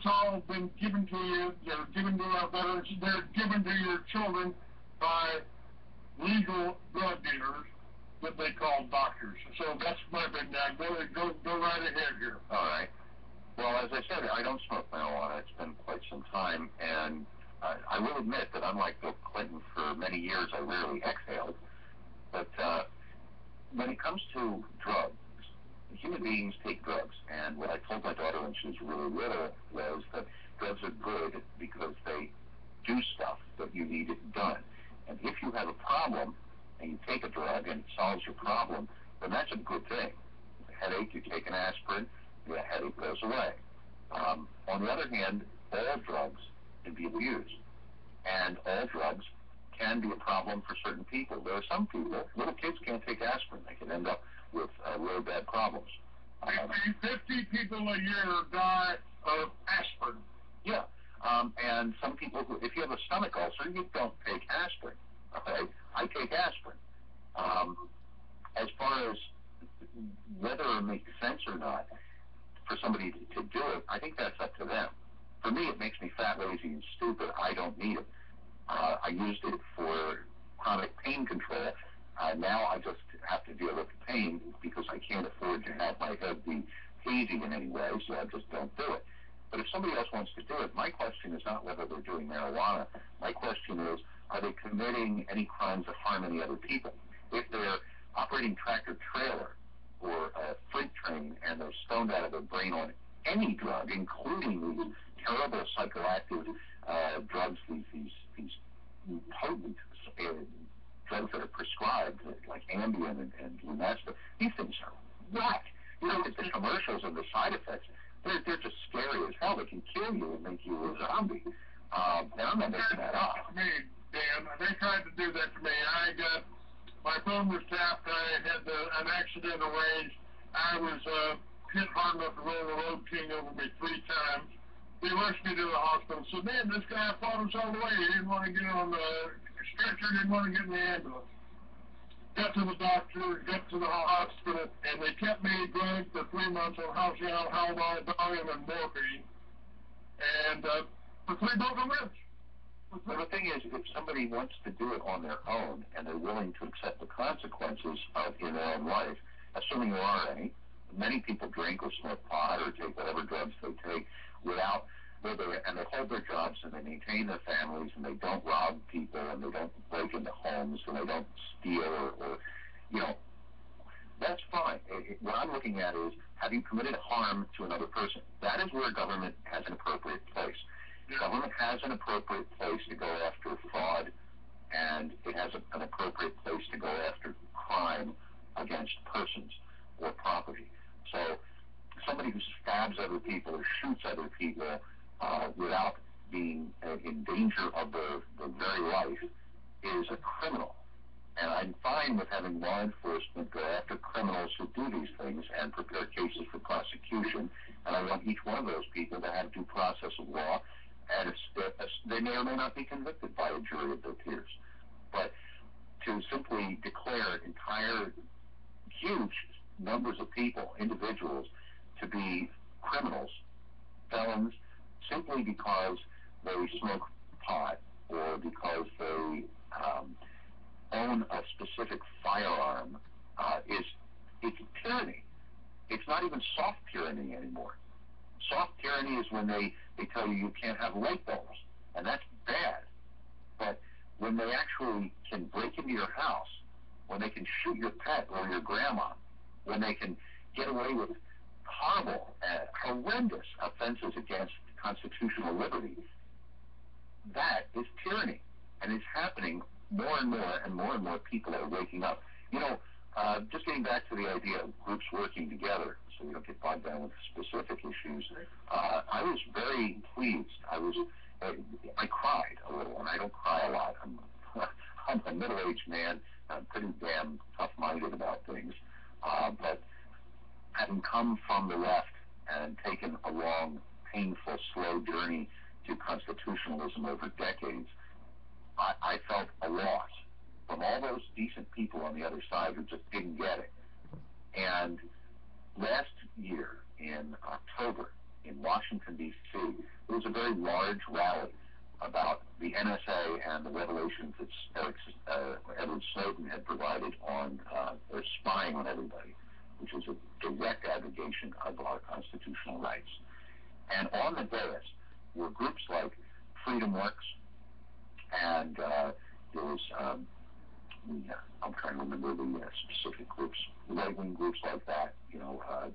That's all been given to you. They're given to our veterans. They're given to your children by legal drug dealers that they call doctors. So that's my big now. Go right ahead here. All right. Well, as I said, I don't smoke marijuana. It's been quite some time, and I will admit that unlike Bill Clinton, for many years I rarely exhaled. But when it comes to drugs, human beings take drugs, and what I told my daughter when she was really little was that drugs are good because they do stuff that you need it done. And if you have a problem and you take a drug and it solves your problem, then that's a good thing. A headache, you take an aspirin, the headache goes away. On the other hand, all drugs can be abused, and all drugs can be a problem for certain people. There are some people, little kids can't take aspirin. They can end up with really bad problems. 50 people a year die of aspirin. Yeah, and some people who, if you have a stomach ulcer, you don't take aspirin. Okay, I take aspirin. As far as whether it makes sense or not for somebody to do it, I think that's up to them. For me, it makes me fat, lazy, and stupid. I don't need it. I used it for chronic pain control. Now I just have to deal with the pain because I can't afford to have my head be hazy in any way, so I just don't do it. But if somebody else wants to do it, my question is not whether they're doing marijuana. My question is, are they committing any crimes that harm any other people? If they're operating tractor-trailer or a freight train and they're stoned out of their brain on any drug, including these terrible psychoactive drugs, these potent drugs that are prescribed, like Ambien and Lunesta, these things are whack. You look at the commercials and the side effects, they're just scary as hell. They can kill you and make you a zombie. And I'm not making that up. Me, Dan, they tried to do that to me. My phone was tapped. I had an accident arranged. I was hit hard enough to roll the road king over me 3 times. They rushed me to the hospital. So, man, this guy fought us all the way. He didn't want to get on the stretcher, didn't want to get in the ambulance. Got to the doctor, got to the hospital, and they kept me drugged for 3 months on Halcion, Haldol, Valium, and morphine. And for 3 broken ribs. Well, the thing is, if somebody wants to do it on their own and they're willing to accept the consequences in their own life, assuming there are any, many people drink or smoke pot or take whatever drugs they take without, and they hold their jobs and they maintain their families and they don't rob people and they don't break into homes and they don't steal or you know, that's fine. What I'm looking at is, have you committed harm to another person? That is where government has an appropriate place. Government has an appropriate place to go after fraud, and it has an appropriate place to go after crime against persons or property. So somebody who stabs other people or shoots other people without being in danger of their very life is a criminal. And I'm fine with having law enforcement go after criminals who do these things and prepare cases for prosecution. And I want each one of those people to have due process of law. And they may or may not be convicted by a jury of their peers. But to simply declare entire, huge numbers of people, individuals, to be criminals, felons, simply because they smoke pot or because they own a specific firearm, it's tyranny. It's not even soft tyranny anymore. Soft tyranny is when they tell you can't have light bulbs, and that's bad. But when they actually can break into your house, when they can shoot your pet or your grandma, when they can get away with horrible, horrendous offenses against constitutional liberty, that is tyranny. And it's happening more and more, and more people are waking up. You know, just getting back to the idea of groups working together so we don't get bogged down with specific issues, I was very pleased. I cried a little, and I don't cry a lot. I'm a middle-aged man. I'm pretty damn tough-minded about things. But having come from the left and taken a long, painful, slow journey to constitutionalism over decades, I felt a loss from all those decent people on the other side who just didn't get it. And last year, in October, in Washington, D.C., there was a very large rally about the NSA and the revelations that Edward Snowden had provided on their spying on everybody, which was a direct abrogation of our constitutional rights. And on the dais were groups like Freedom Works, and there was, I'm trying to remember the specific groups, right-wing groups like that,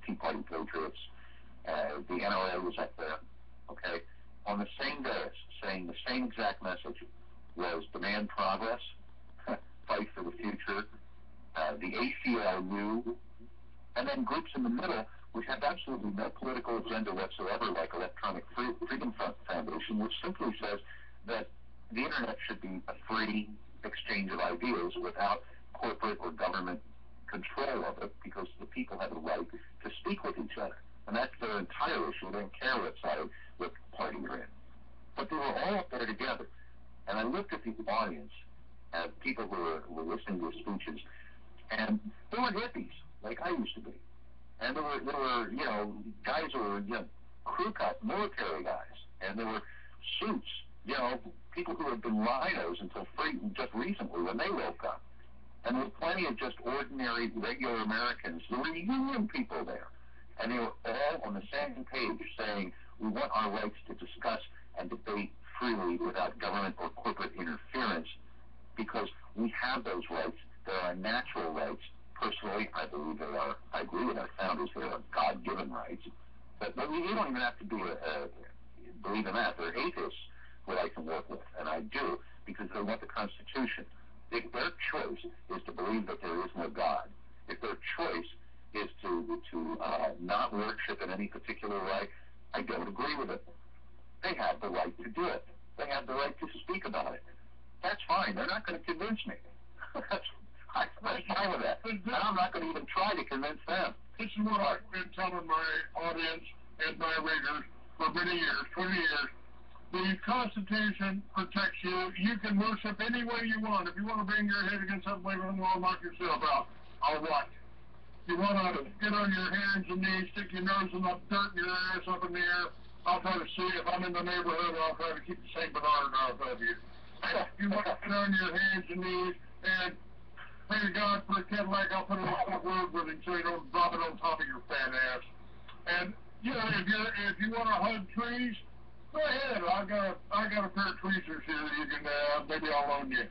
Tea Party Patriots. The NRA was up there, okay? On the same dais, saying the same exact message was demand progress, fight for the future, the ACLU, and then groups in the middle which have absolutely no political agenda whatsoever, like Electronic Freedom Foundation, which simply says that the internet should be a free exchange of ideas without corporate or government control of it, because the people have a right to speak with each other. And that's their entire issue. They don't care what party you're in. But they were all up there together. And I looked at the audience of people who were listening to the speeches, and they were hippies, like I used to be. And there were guys who were, crew cut military guys. And there were suits, people who had been rhinos until just recently when they woke up. And there were plenty of just ordinary, regular Americans. There were union people there. And they were all on the same page saying, we want our rights to discuss and debate freely without government or corporate interference, because we have those rights. They're our natural rights. Personally, I believe they are. I agree with our founders. They are God-given rights. But you don't even have to believe in that. There are atheists who I can work with, and I do, because they want the Constitution. If their choice is to believe that there is no God, if their choice is to not worship in any particular way, I don't agree with it. They have the right to do it. They have the right to speak about it. That's fine. They're not going to convince me. I'm fine with that. And I'm not going to even try to convince them. This is what I've been telling my audience and my readers for many years, 20 years. The Constitution protects you. You can worship any way you want. If you want to bang your head against something like that, I'll knock yourself out. I'll watch. You want to get on your hands and knees, stick your nose in the dirt and your ass up in the air, I'll try to see. If I'm in the neighborhood, I'll try to keep the St. Bernard out of you. If you want to get on your hands and knees and pray to God for a Cadillac, I'll put it on the road with him so you don't drop it on top of your fat ass. And, if you want to hug trees, go ahead. I got a pair of tweezers here you can, maybe I'll loan you.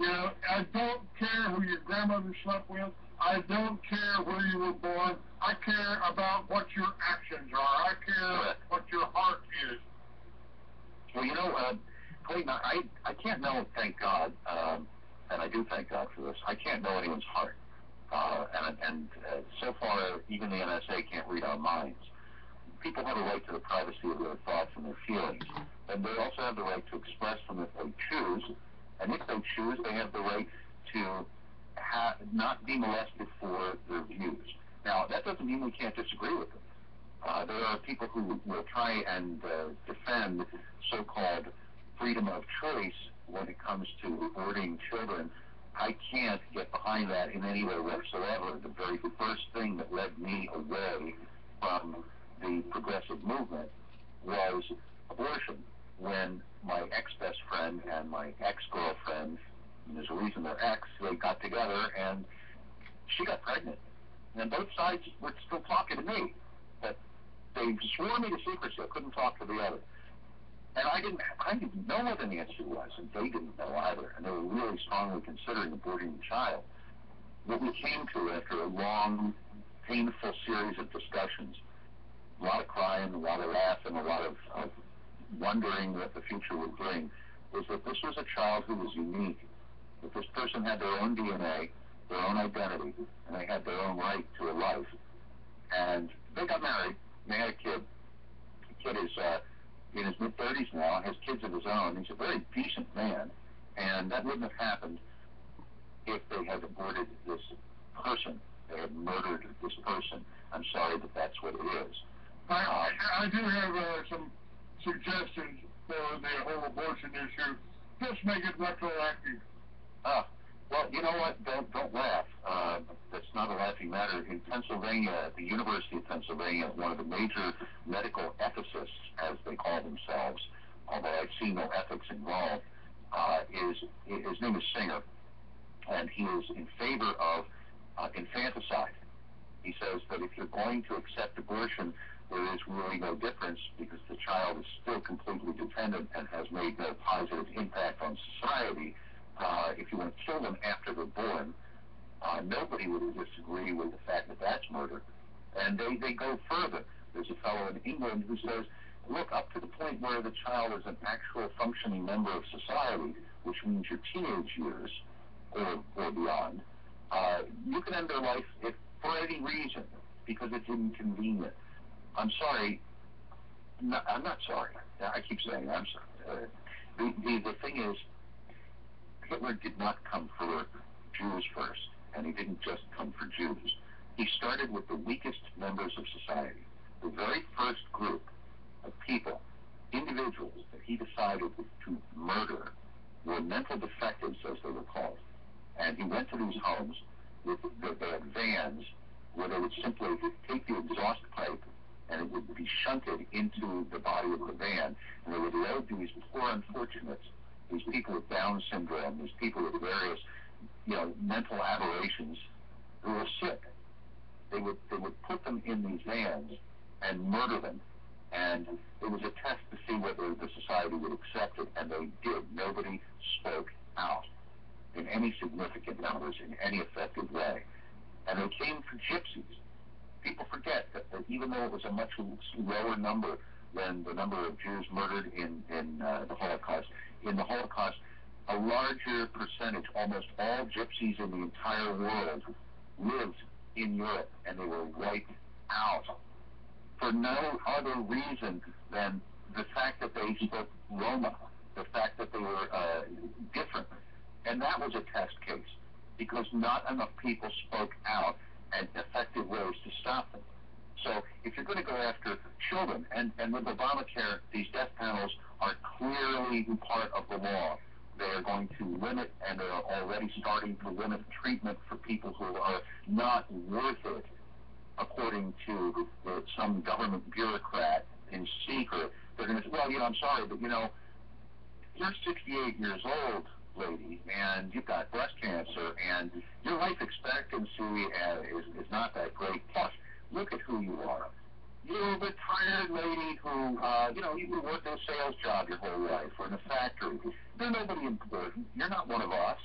I don't care who your grandmother slept with. I don't care where you were born. I care about what your actions are. I care what your heart is. Well, Clayton, I can't know, thank God, and I do thank God for this, I can't know anyone's heart. And so far, even the NSA can't read our minds. People have a right to the privacy of their thoughts and their feelings, and they also have the right to express them if they choose, and if they choose, they have the right to not be molested for their views. Now, that doesn't mean we can't disagree with them. There are people who will try and defend so-called freedom of choice when it comes to aborting children. I can't get behind that in any way whatsoever. The very first thing that led me away from the progressive movement was abortion, when my ex-best friend and my ex-girlfriend, and there's a reason they're ex, they got together and she got pregnant. And both sides were still talking to me, but they swore me to secrecy. I couldn't talk to the other. And I didn't know what an answer was, and they didn't know either, and they were really strongly considering aborting the child. What we came to after a long, painful series of discussions, a lot of crying, a lot of laughing, a lot of wondering what the future would bring, was that this was a child who was unique, that this person had their own DNA, their own identity, and they had their own right to a life. And they got married, and they had a kid. The kid is in his mid-30s now, has kids of his own. He's a very decent man, and that wouldn't have happened if they had aborted this person. They had murdered this person. I'm sorry that that's what it is. I do have some suggestions for the whole abortion issue. Just make it retroactive. Well, you know what? Don't laugh. That's not a laughing matter. In Pennsylvania, at the University of Pennsylvania, one of the major medical ethicists, as they call themselves, although I see no ethics involved, is his name is Singer, and he is in favor of infanticide. He says that if you're going to accept abortion, there is really no difference because the child is still completely dependent and has made no positive impact on society. If you want to kill them after they're born, nobody would disagree with the fact that that's murder. And they go further. There's a fellow in England who says, look, up to the point where the child is an actual functioning member of society, which means your teenage years or beyond, you can end their life if, for any reason, because it's inconvenient. I'm sorry. No, I'm not sorry. I keep saying I'm sorry. The thing is, Hitler did not come for Jews first, and he didn't just come for Jews. He started with the weakest members of society. The very first group of people, individuals that he decided to murder were mental defectives, as they were called. And he went to these homes with they had vans where they would simply take the exhaust pipe and it would be shunted into the body of the van, and they would load these poor unfortunates, these people with Down syndrome, these people with various, mental aberrations who were sick. They would put them in these vans and murder them, and it was a test to see whether the society would accept it, and they did. Nobody spoke out in any significant numbers, in any effective way. And they came for gypsies. People forget that even though it was a much lower number than the number of Jews murdered in the Holocaust, a larger percentage, almost all gypsies in the entire world, lived in Europe, and they were wiped out for no other reason than the fact that they spoke Roma, the fact that they were different. And that was a test case, because not enough people spoke out and effective ways to stop them. So if you're going to go after children, and with Obamacare, these death panels are clearly part of the law. They are going to limit, and they are already starting to limit treatment for people who are not worth it, according to some government bureaucrat in secret. They're going to say, well, I'm sorry, but you're 68 years old, lady, and you've got breast cancer, and your life expectancy is not that great. Plus, look at who you are. You're a retired lady who, you worked in a sales job your whole life or in a factory. You're nobody important. You're not one of us.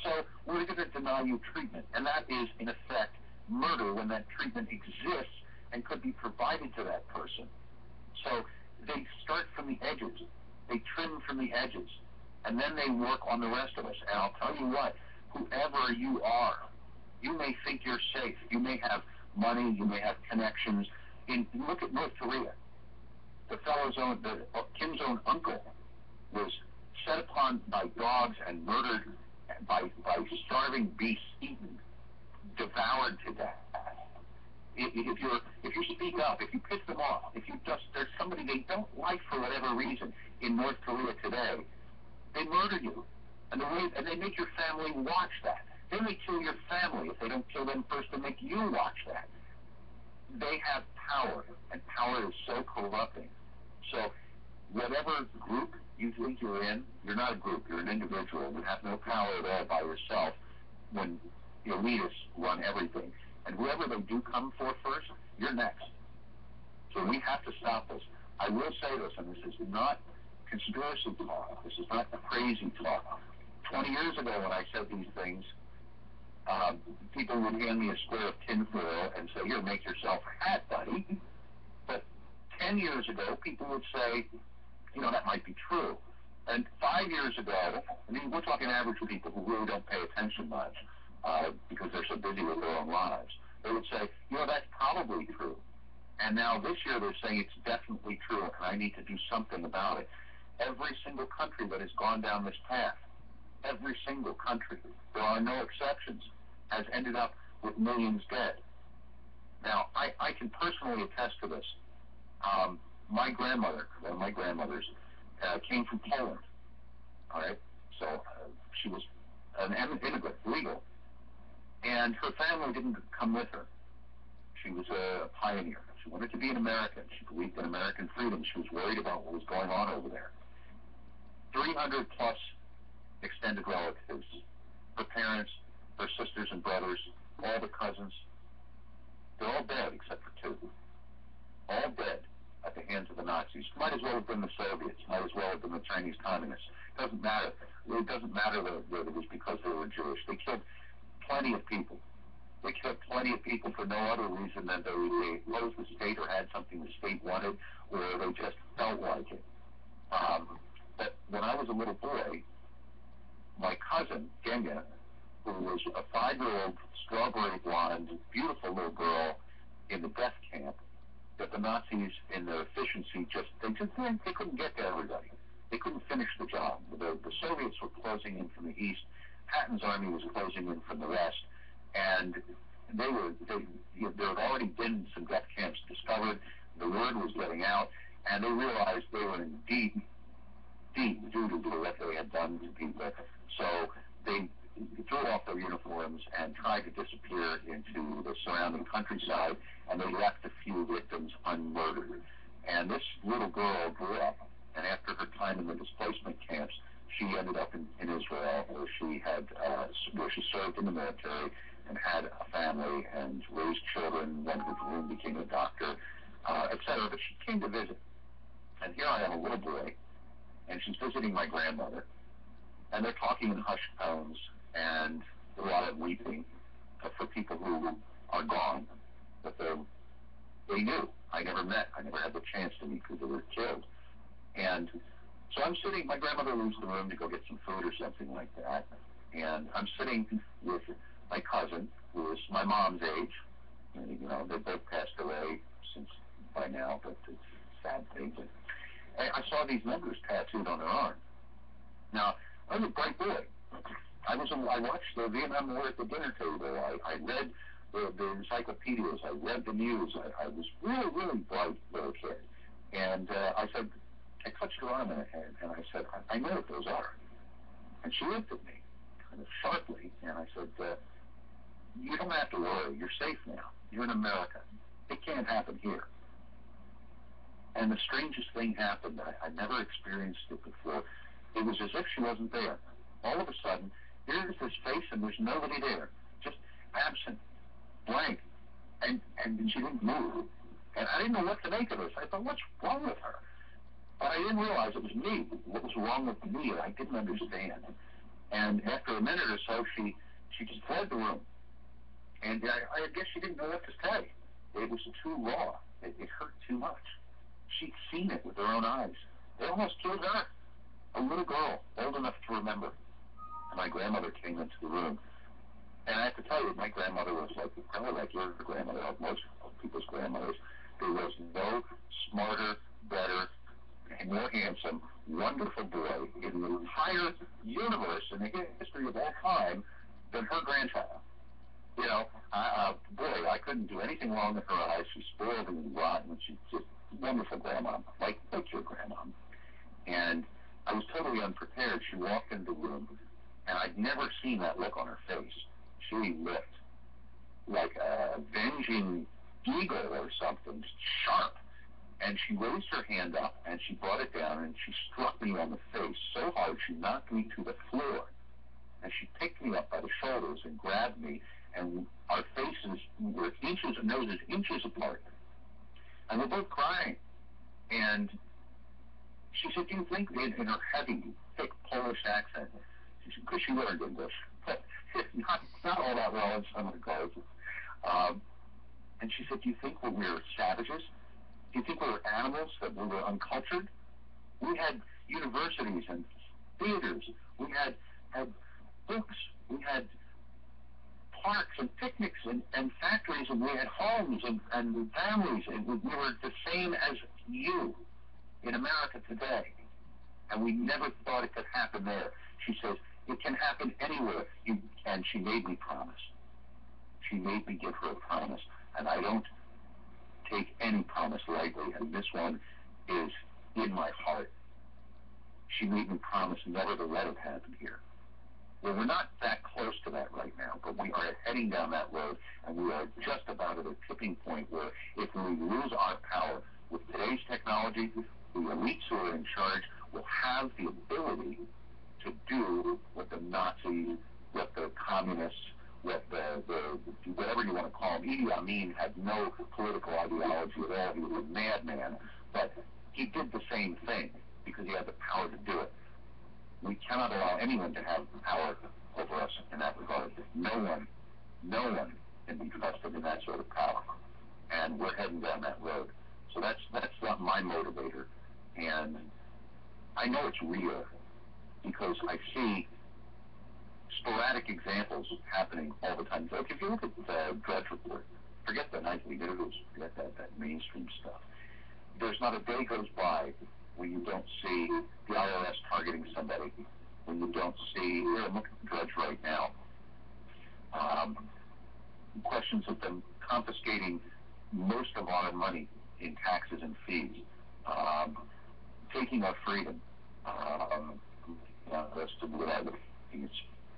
So we're going to deny you treatment. And that is, in effect, murder when that treatment exists and could be provided to that person. So they start from the edges. They trim from the edges. And then they work on the rest of us. And I'll tell you what, whoever you are, you may think you're safe. You may have money. You may have connections. Look at North Korea. Kim's own uncle was set upon by dogs and murdered by starving beasts, eaten, devoured to death. If you speak up, if you piss them off, there's somebody they don't like for whatever reason in North Korea today, they murder you, and they make your family watch that. Then they kill your family if they don't kill them first. They make you watch that. They have power, and power is so corrupting. So whatever group you think you're in, you're not a group, you're an individual. You have no power at all by yourself when the elitists run everything. And whoever they do come for first, you're next. So we have to stop this. I will say this, and this is not conspiracy talk. This is not crazy talk. 20 years ago when I said these things, people would hand me a square of tinfoil and say, here, make yourself a hat, buddy. But 10 years ago, people would say, that might be true. And 5 years ago, we're talking average people who really don't pay attention much because they're so busy with their own lives. They would say, that's probably true. And now this year they're saying it's definitely true, and I need to do something about it. Every single country that has gone down this path, every single country, there are no exceptions, has ended up with millions dead. Now, I can personally attest to this. My grandmother, one of my grandmothers, came from Poland, all right? So she was an immigrant, legal, and her family didn't come with her. She was a pioneer. She wanted to be an American. She believed in American freedom. She was worried about what was going on over there. 300 plus extended relatives, her parents, her sisters and brothers, all the cousins, they're all dead except for two. All dead at the hands of the Nazis. Might as well have been the Soviets. Might as well have been the Chinese communists. Doesn't matter. It doesn't matter that it was because they were Jewish. They killed plenty of people. They killed plenty of people for no other reason than they opposed the state or had something the state wanted, or they just felt like it. But when I was a little boy, my cousin, Genya, who was a 5-year-old, strawberry blonde, beautiful little girl in the death camp, that the Nazis, in their efficiency, they couldn't get to everybody. They couldn't finish the job. The Soviets were closing in from the east. Patton's army was closing in from the west, and there had already been some death camps discovered. The word was getting out, and they realized they were in deep doo-doo to what they had done to people. So they threw off their uniforms and tried to disappear into the surrounding countryside, and they left a few victims unmurdered. And this little girl grew up, and after her time in the displacement camps, she ended up in Israel, where she served in the military and had a family and raised children, one who became a doctor, etc. But she came to visit. And here I am, a little boy, and she's visiting my grandmother, and they're talking in hushed tones, and a lot of weeping for people who are gone, that they knew. I never met. I never had the chance to meet because they were killed. And so I'm sitting, my grandmother leaves the room to go get some food or something like that, and I'm sitting with my cousin, who is my mom's age. And, they both passed away since by now, but it's a sad thing. But I saw these numbers tattooed on her arm. Now, I was a bright boy. I watched the Vietnam War at the dinner table. I read the encyclopedias. I read the news. I was really, really bright little kid. And I touched her arm and I said, I know what those are. And she looked at me kind of sharply, and I said, you don't have to worry. You're safe now. You're in America. It can't happen here. And the strangest thing happened. I never experienced it before. It was as if she wasn't there. All of a sudden, here's this face, and there's nobody there, just absent, blank, and she didn't move. And I didn't know what to make of this. I thought, what's wrong with her? But I didn't realize it was me. What was wrong with me? I didn't understand. And after a minute or so, she just fled the room. And I guess she didn't know what to say. It was too raw. It hurt too much. She'd seen it with her own eyes. They almost killed her. A little girl, old enough to remember. And my grandmother came into the room. And I have to tell you, my grandmother was probably like your grandmother, like most people's grandmothers. There was no smarter, better, and more handsome, wonderful boy in the entire universe, in the history of all time, than her grandchild. Boy, I couldn't do anything wrong in her eyes. She's spoiled and rotten. She's just wonderful grandma, like your grandma. And I was totally unprepared. She walked into the room, and I'd never seen that look on her face. She looked like a avenging eagle or something, just sharp. And she raised her hand up, and she brought it down, and she struck me on the face so hard she knocked me to the floor. And she picked me up by the shoulders and grabbed me, and our faces were noses inches apart. And we're both crying. And she said, do you think, in her heavy, thick Polish accent, because she learned English, but not all that well in some regards. And she said, do you think we're savages? Do you think we were animals, that we were uncultured? We had universities and theaters. We had books. We had parks and picnics and factories, and we had homes and families. And we were the same as you in America today. And we never thought it could happen there. She says, it can happen anywhere. And she made me promise. She made me give her a promise. And I don't take any promise lightly, and this one is in my heart. She made me promise never to let it happen here. Well, we're not that close to that right now, but we are heading down that road, and we are just about at a tipping point where if we lose our power with today's technology, the elites who are in charge will have the ability to do what the Nazis, what the communists, what the whatever you want to call them. Idi Amin had no political ideology at all. He was a madman, but he did the same thing because he had the power to do it. We cannot allow anyone to have power over us in that regard. No one can be trusted in that sort of power, and we're heading down that road. So that's not my motivator, and I know it's real because I see sporadic examples happening all the time. Like if you look at the Drudge Report, forget the nightly news, forget that mainstream stuff. There's not a day goes by when you don't see the IRS targeting somebody, when you don't see, here, I'm looking at the Drudge right now, questions of them confiscating most of our money in taxes and fees, taking our freedom, that's to do without looking at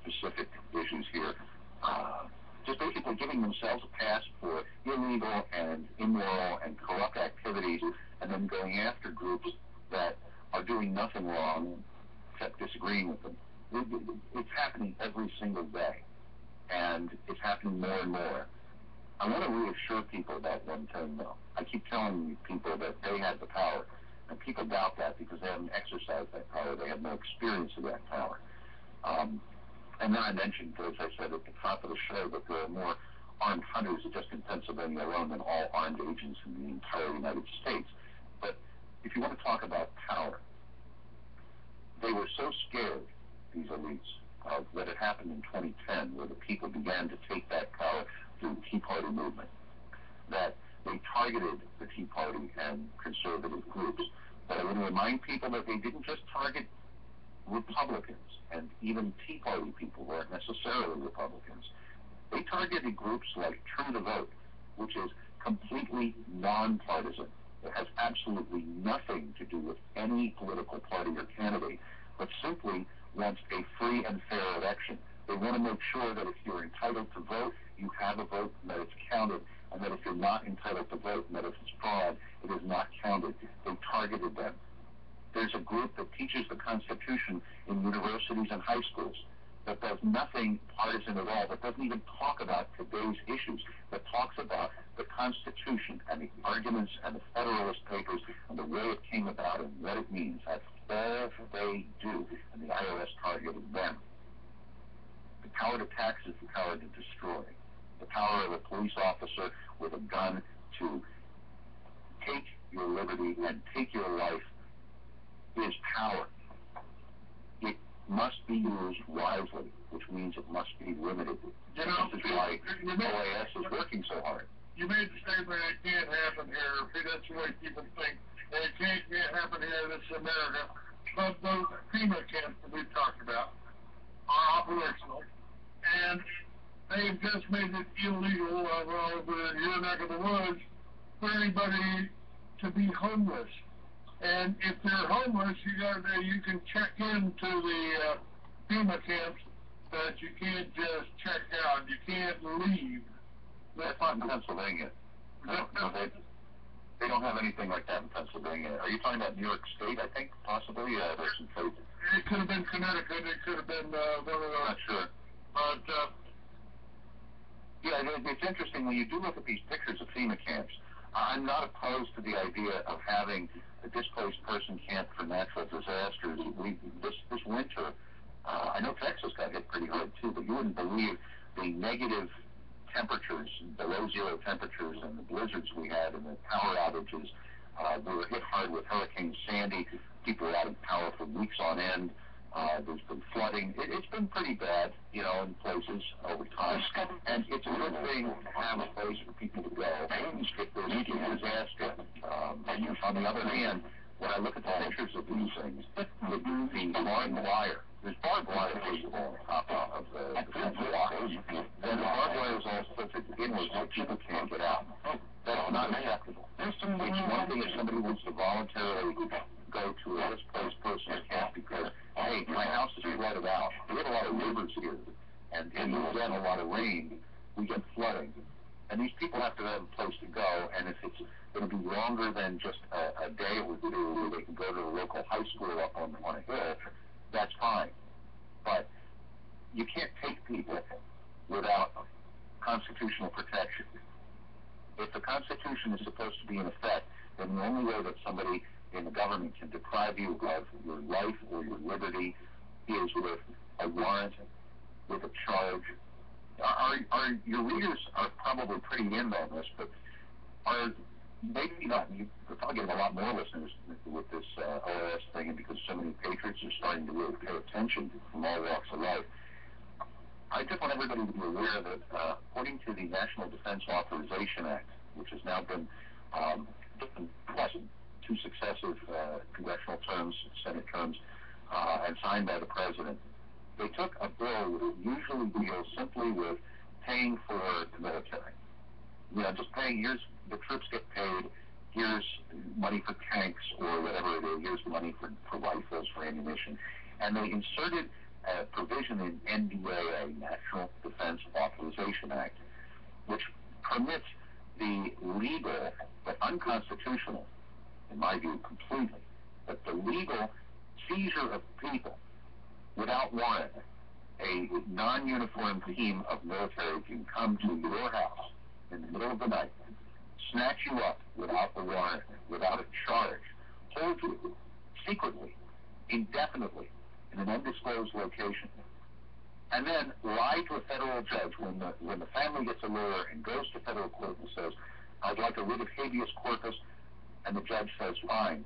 specific issues here, just basically giving themselves a pass for illegal and immoral and corrupt activities, and then going after groups that are doing nothing wrong except disagreeing with them. It's happening every single day, and it's happening more and more. I want to reassure people about one thing, though. I keep telling people that they have the power, and people doubt that because they haven't exercised that power. They have no experience of that power. And then I mentioned, as I said at the top of the show, that there are more armed hunters just in Pennsylvania alone than all armed agents in the entire United States. But if you want to talk about power, they were so scared, these elites, of what had happened in 2010, where the people began to take back power through the Tea Party movement, that they targeted the Tea Party and conservative groups. But I want to remind people that they didn't just target Republicans, and even Tea Party people weren't necessarily Republicans. They targeted groups like True the Vote, which is completely nonpartisan. It has absolutely nothing to do with any political party or candidate, but simply wants a free and fair election. They want to make sure that if you're entitled to vote, you have a vote and that it's counted, and that if you're not entitled to vote and that if it's fraud, it is not counted. They targeted them. There's a group that teaches the Constitution in universities and high schools that does nothing partisan at all, that doesn't even talk about today's issues, that talks about the Constitution and the arguments and the Federalist Papers and the way it came about and what it means. That's all they do, and the IRS targeted them. The power to tax is the power to destroy. The power of a police officer with a gun to take your liberty and take your life is power. It must be used wisely, which means it must be limited. You know, this is why OAS is working so hard. You made the statement, it can't happen here. That's the way people think. It can't happen here, this is America. But those FEMA camps that we've talked about are operational. And they've just made it illegal over in your neck of the woods for anybody to be homeless. And if they're homeless, you can check into the FEMA camps, but you can't just check out. You can't leave. That's not in Pennsylvania. No, they don't have anything like that in Pennsylvania. Are you talking about New York State, I think, possibly? There's some places. It could have been Connecticut. It could have been one of those. Not sure. But, yeah, it's interesting when you do look at these pictures of FEMA camps. I'm not opposed to the idea of having a displaced person camp for natural disasters. This winter, I know Texas got hit pretty hard too, but you wouldn't believe the negative temperatures, below zero temperatures, and the blizzards we had and the power outages. We were hit hard with Hurricane Sandy. People were out of power for weeks on end. There's been flooding. It's been pretty bad, in places over time. And it's a good thing to have a place for people to go if there's a disaster. On the other hand, when I look at the pictures of these things, the barbed wire, there's barbed wire, first of all, on top of the fence block. Then the barbed wire is all tilted inward so people can't get out. That's not acceptable. It's one thing if somebody wants to voluntarily go to a displaced person's camp because hey, my house is flooded out. We have a lot of rivers here, and we get a lot of rain, we get flooding. And these people have to have a place to go, and if it's going to be longer than just a day or two where they can go to the local high school up on a hill, that's fine. But you can't take people without constitutional protection. If the Constitution is supposed to be in effect, then the only way that somebody in the government can deprive you of your life or your liberty is with a warrant, with a charge. Your readers are probably pretty in on this, but are maybe not. You're probably getting a lot more listeners with this OAS thing, and because so many patriots are starting to really pay attention from all walks of life. I just want everybody to be aware that according to the National Defense Authorization Act, which has now been given twice, 2 successive congressional terms, Senate terms, and signed by the president, they took a bill that usually deals simply with paying for the military. You know, just paying, here's the troops get paid, here's money for tanks or whatever it is, here's money for rifles, for ammunition. And they inserted a provision in NDAA, National Defense Authorization Act, which permits the legal, but unconstitutional, in my view completely, but the legal seizure of people without warrant. A non-uniformed team of military can come to your house in the middle of the night, snatch you up without a warrant, without a charge, hold you secretly, indefinitely, in an undisclosed location, and then lie to a federal judge when the family gets a lawyer and goes to federal court and says, I'd like a writ of habeas corpus, and the judge says, fine,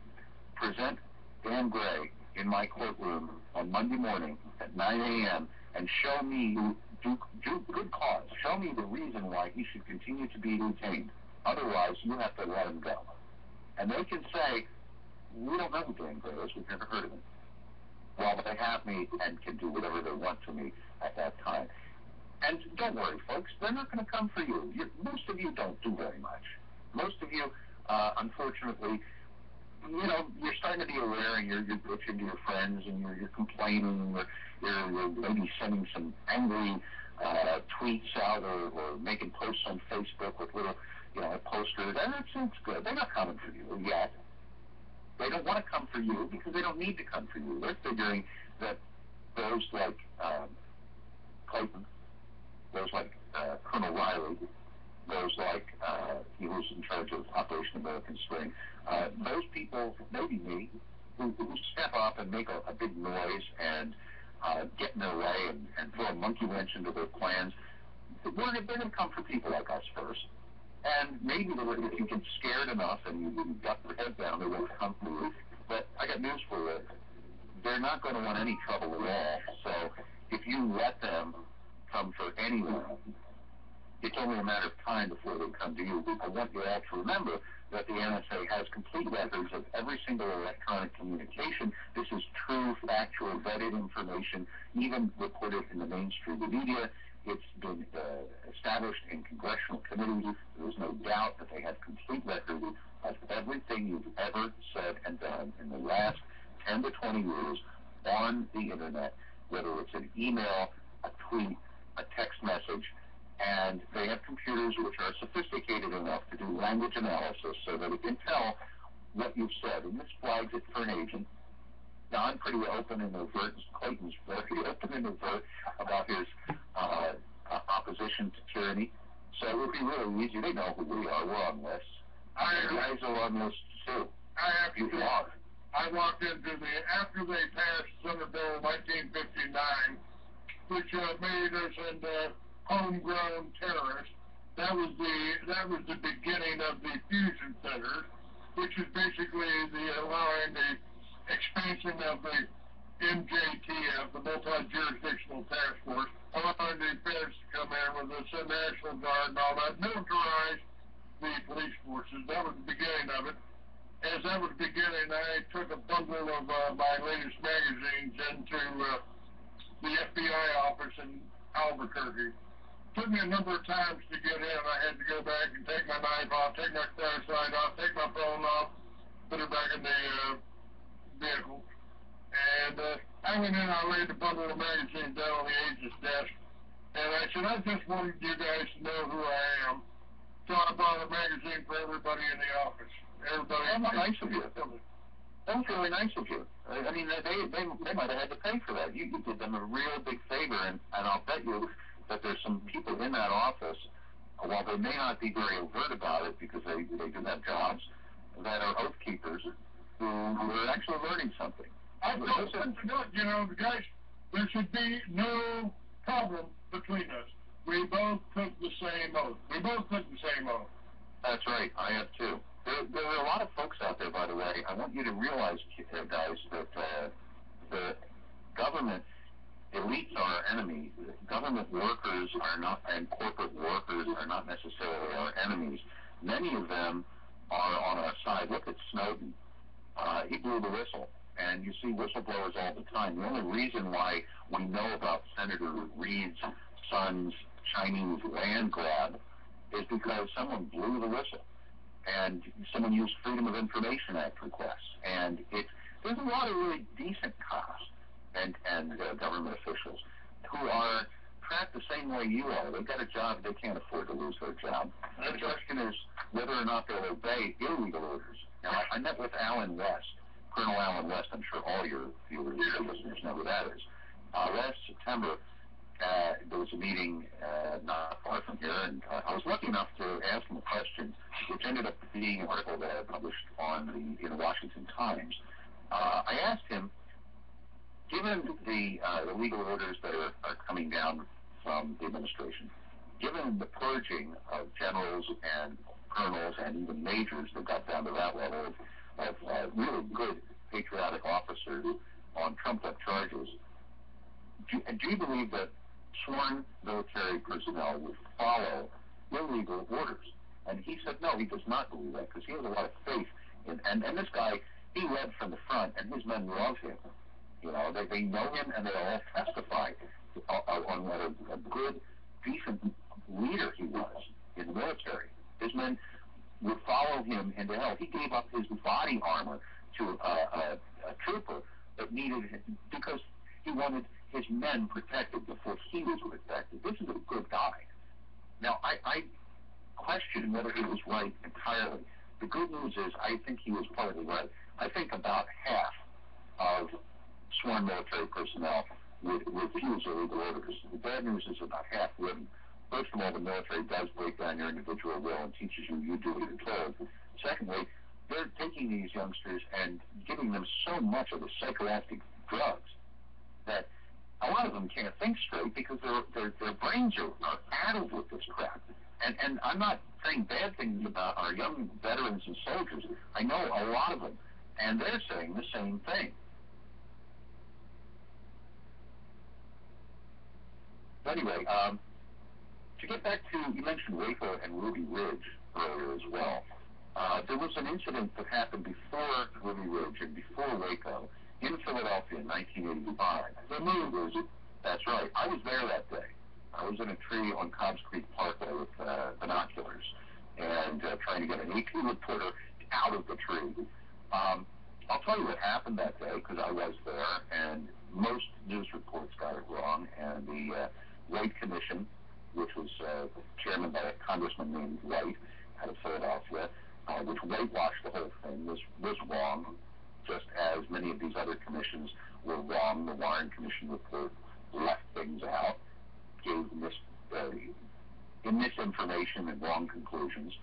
present Dan Gray in my courtroom on Monday morning at 9 a.m. and show me, do good cause, show me the reason why he should continue to be detained. Otherwise, you have to let him go. And they can say, we don't know who Dan Gray is, we've never heard of him. Well, they have me and can do whatever they want to me at that time. And don't worry, folks, they're not going to come for you. Most of you don't do very much. Most of you, unfortunately, you know, you're starting to be aware, and you're bitching to your friends, and you're complaining, or you're maybe sending some angry tweets out, or making posts on Facebook with little, you know, posters. And it's good. They're not coming for you yet. They don't want to come for you because they don't need to come for you. They're figuring that those like Clayton, those like Colonel Riley, those like he was in charge of Operation American Spring, those people, maybe me, who step up and make a big noise and get in their way and throw a monkey wrench into their plans, they're going to come for people like us first. And maybe if you get scared enough and you duck your head down, they won't come for you. But I got news for you. They're not going to want any trouble at all. So if you let them come for anyone, it's only a matter of time before they come to you. I want you all to remember that the NSA has complete records of every single electronic communication. This is true, factual, vetted information, even reported in the mainstream media. It's been established in congressional committees. There's no doubt that they have complete record of everything you've ever said and done in the last 10 to 20 years on the internet, whether it's an email, a tweet, a text message, and they have computers which are sophisticated enough to do language analysis so that it can tell what you've said, and this flags it for an agent. Now, I'm pretty open and overt. Clayton's very open and overt about his opposition to tyranny. So it would be really easy. They know who we are. We're on lists. You guys are on lists, too. I walked into after they passed Senate Bill 1959, which made us into homegrown terrorists. That was the beginning of the fusion centers, which is basically allowing the expansion of the MJTF, the multi-jurisdictional task force, allowing the feds to come in with the National Guard and all that, militarize the police forces. That was the beginning of it. As that was beginning, I took a bundle of my latest magazines into the FBI office in Albuquerque. Took me a number of times to get in. I had to go back and take my knife off, take my flashlight off, take my phone off, put it back in the vehicle. And I I went in, I laid the bundle of magazines down on the agent's desk, and I said, I just wanted you guys to know who I am. So I bought a magazine for everybody in the office. Everybody. That was nice of you. That was really nice of you. I mean, they might have had to pay for that. You did them a real big favor, and I'll bet you that there's some people in that office, while they may not be very overt about it because they do have jobs, that are oath keepers who are actually learning something. I told them to do it. You know, guys, there should be no problem between us. We both took the same oath. That's right. I have too. There are a lot of folks out there, by the way. I want you to realize, guys, that the government elites are our enemy. Government workers are not, and corporate workers are not necessarily our enemies. Many of them are on our side. Look at Snowden. He blew the whistle. And you see whistleblowers all the time. The only reason why we know about Senator Reid's son's Chinese land grab is because someone blew the whistle. And someone used Freedom of Information Act requests. And there's a lot of really decent cops and government officials who are trapped the same way you are. They've got a job. They can't afford to lose their job. The question is whether or not they'll obey illegal orders. Now, I met with Alan West, Colonel Alan West. I'm sure all your viewers and listeners know who that is. Last September, there was a meeting not far from here, and I was lucky enough to ask him a question, which ended up being an article that I published in the Washington Times. I asked him, given the legal orders that are coming down from the administration, given the purging of generals and colonels and even majors that got down to that level of really good patriotic officers on trumped-up charges, do you believe that sworn military personnel would follow illegal orders? And he said no, he does not believe that because he has a lot of faith in, and this guy, he led from the front, and his men love him. You know, they know him, and they all testify on what a good, decent leader he was in the military. His men would follow him into hell. He gave up his body armor to a trooper that needed him because he wanted his men protected before he was protected. This is a good guy. Now, I question whether he was right entirely. The good news is I think he was partly right. I think about half of sworn military personnel would refuse illegal orders. The bad news is about half wouldn't. First of all, the military does break down your individual will and teaches you do what you're told. Secondly, they're taking these youngsters and giving them so much of the psychoactive drugs that a lot of them can't think straight because their brains are addled with this crap. And I'm not saying bad things about our young veterans and soldiers. I know a lot of them, and they're saying the same thing. Anyway, to get back to, you mentioned Waco and Ruby Ridge earlier as well. There was an incident that happened before Ruby Ridge and before Waco in Philadelphia in 1985. The move was, that's right. I was there that day. I was in a tree on Cobbs Creek Parkway with binoculars and trying to get an AP reporter out of the tree. I'll tell you what happened that day because I was there, and most news reports got it wrong, and the White Commission, which was chairman by a congressman named White out of Philadelphia, which whitewashed the whole thing, was wrong, just as many of these other commissions were wrong. The Warren Commission report left things out, gave misinformation and wrong conclusions.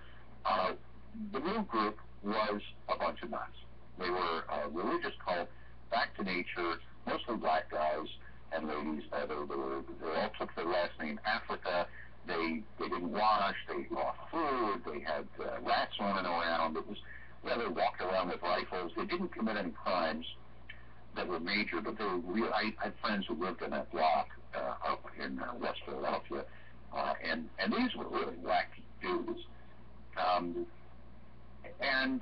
The new group was a bunch of nuts. They were a religious cult, back to nature, mostly black guys and ladies. They all took their last name Africa. They didn't wash. They ate raw food. They had rats running around. They walked around with rifles. They didn't commit any crimes that were major, but they were real. I had friends who lived in that block up in West Philadelphia, and these were really wacky dudes. And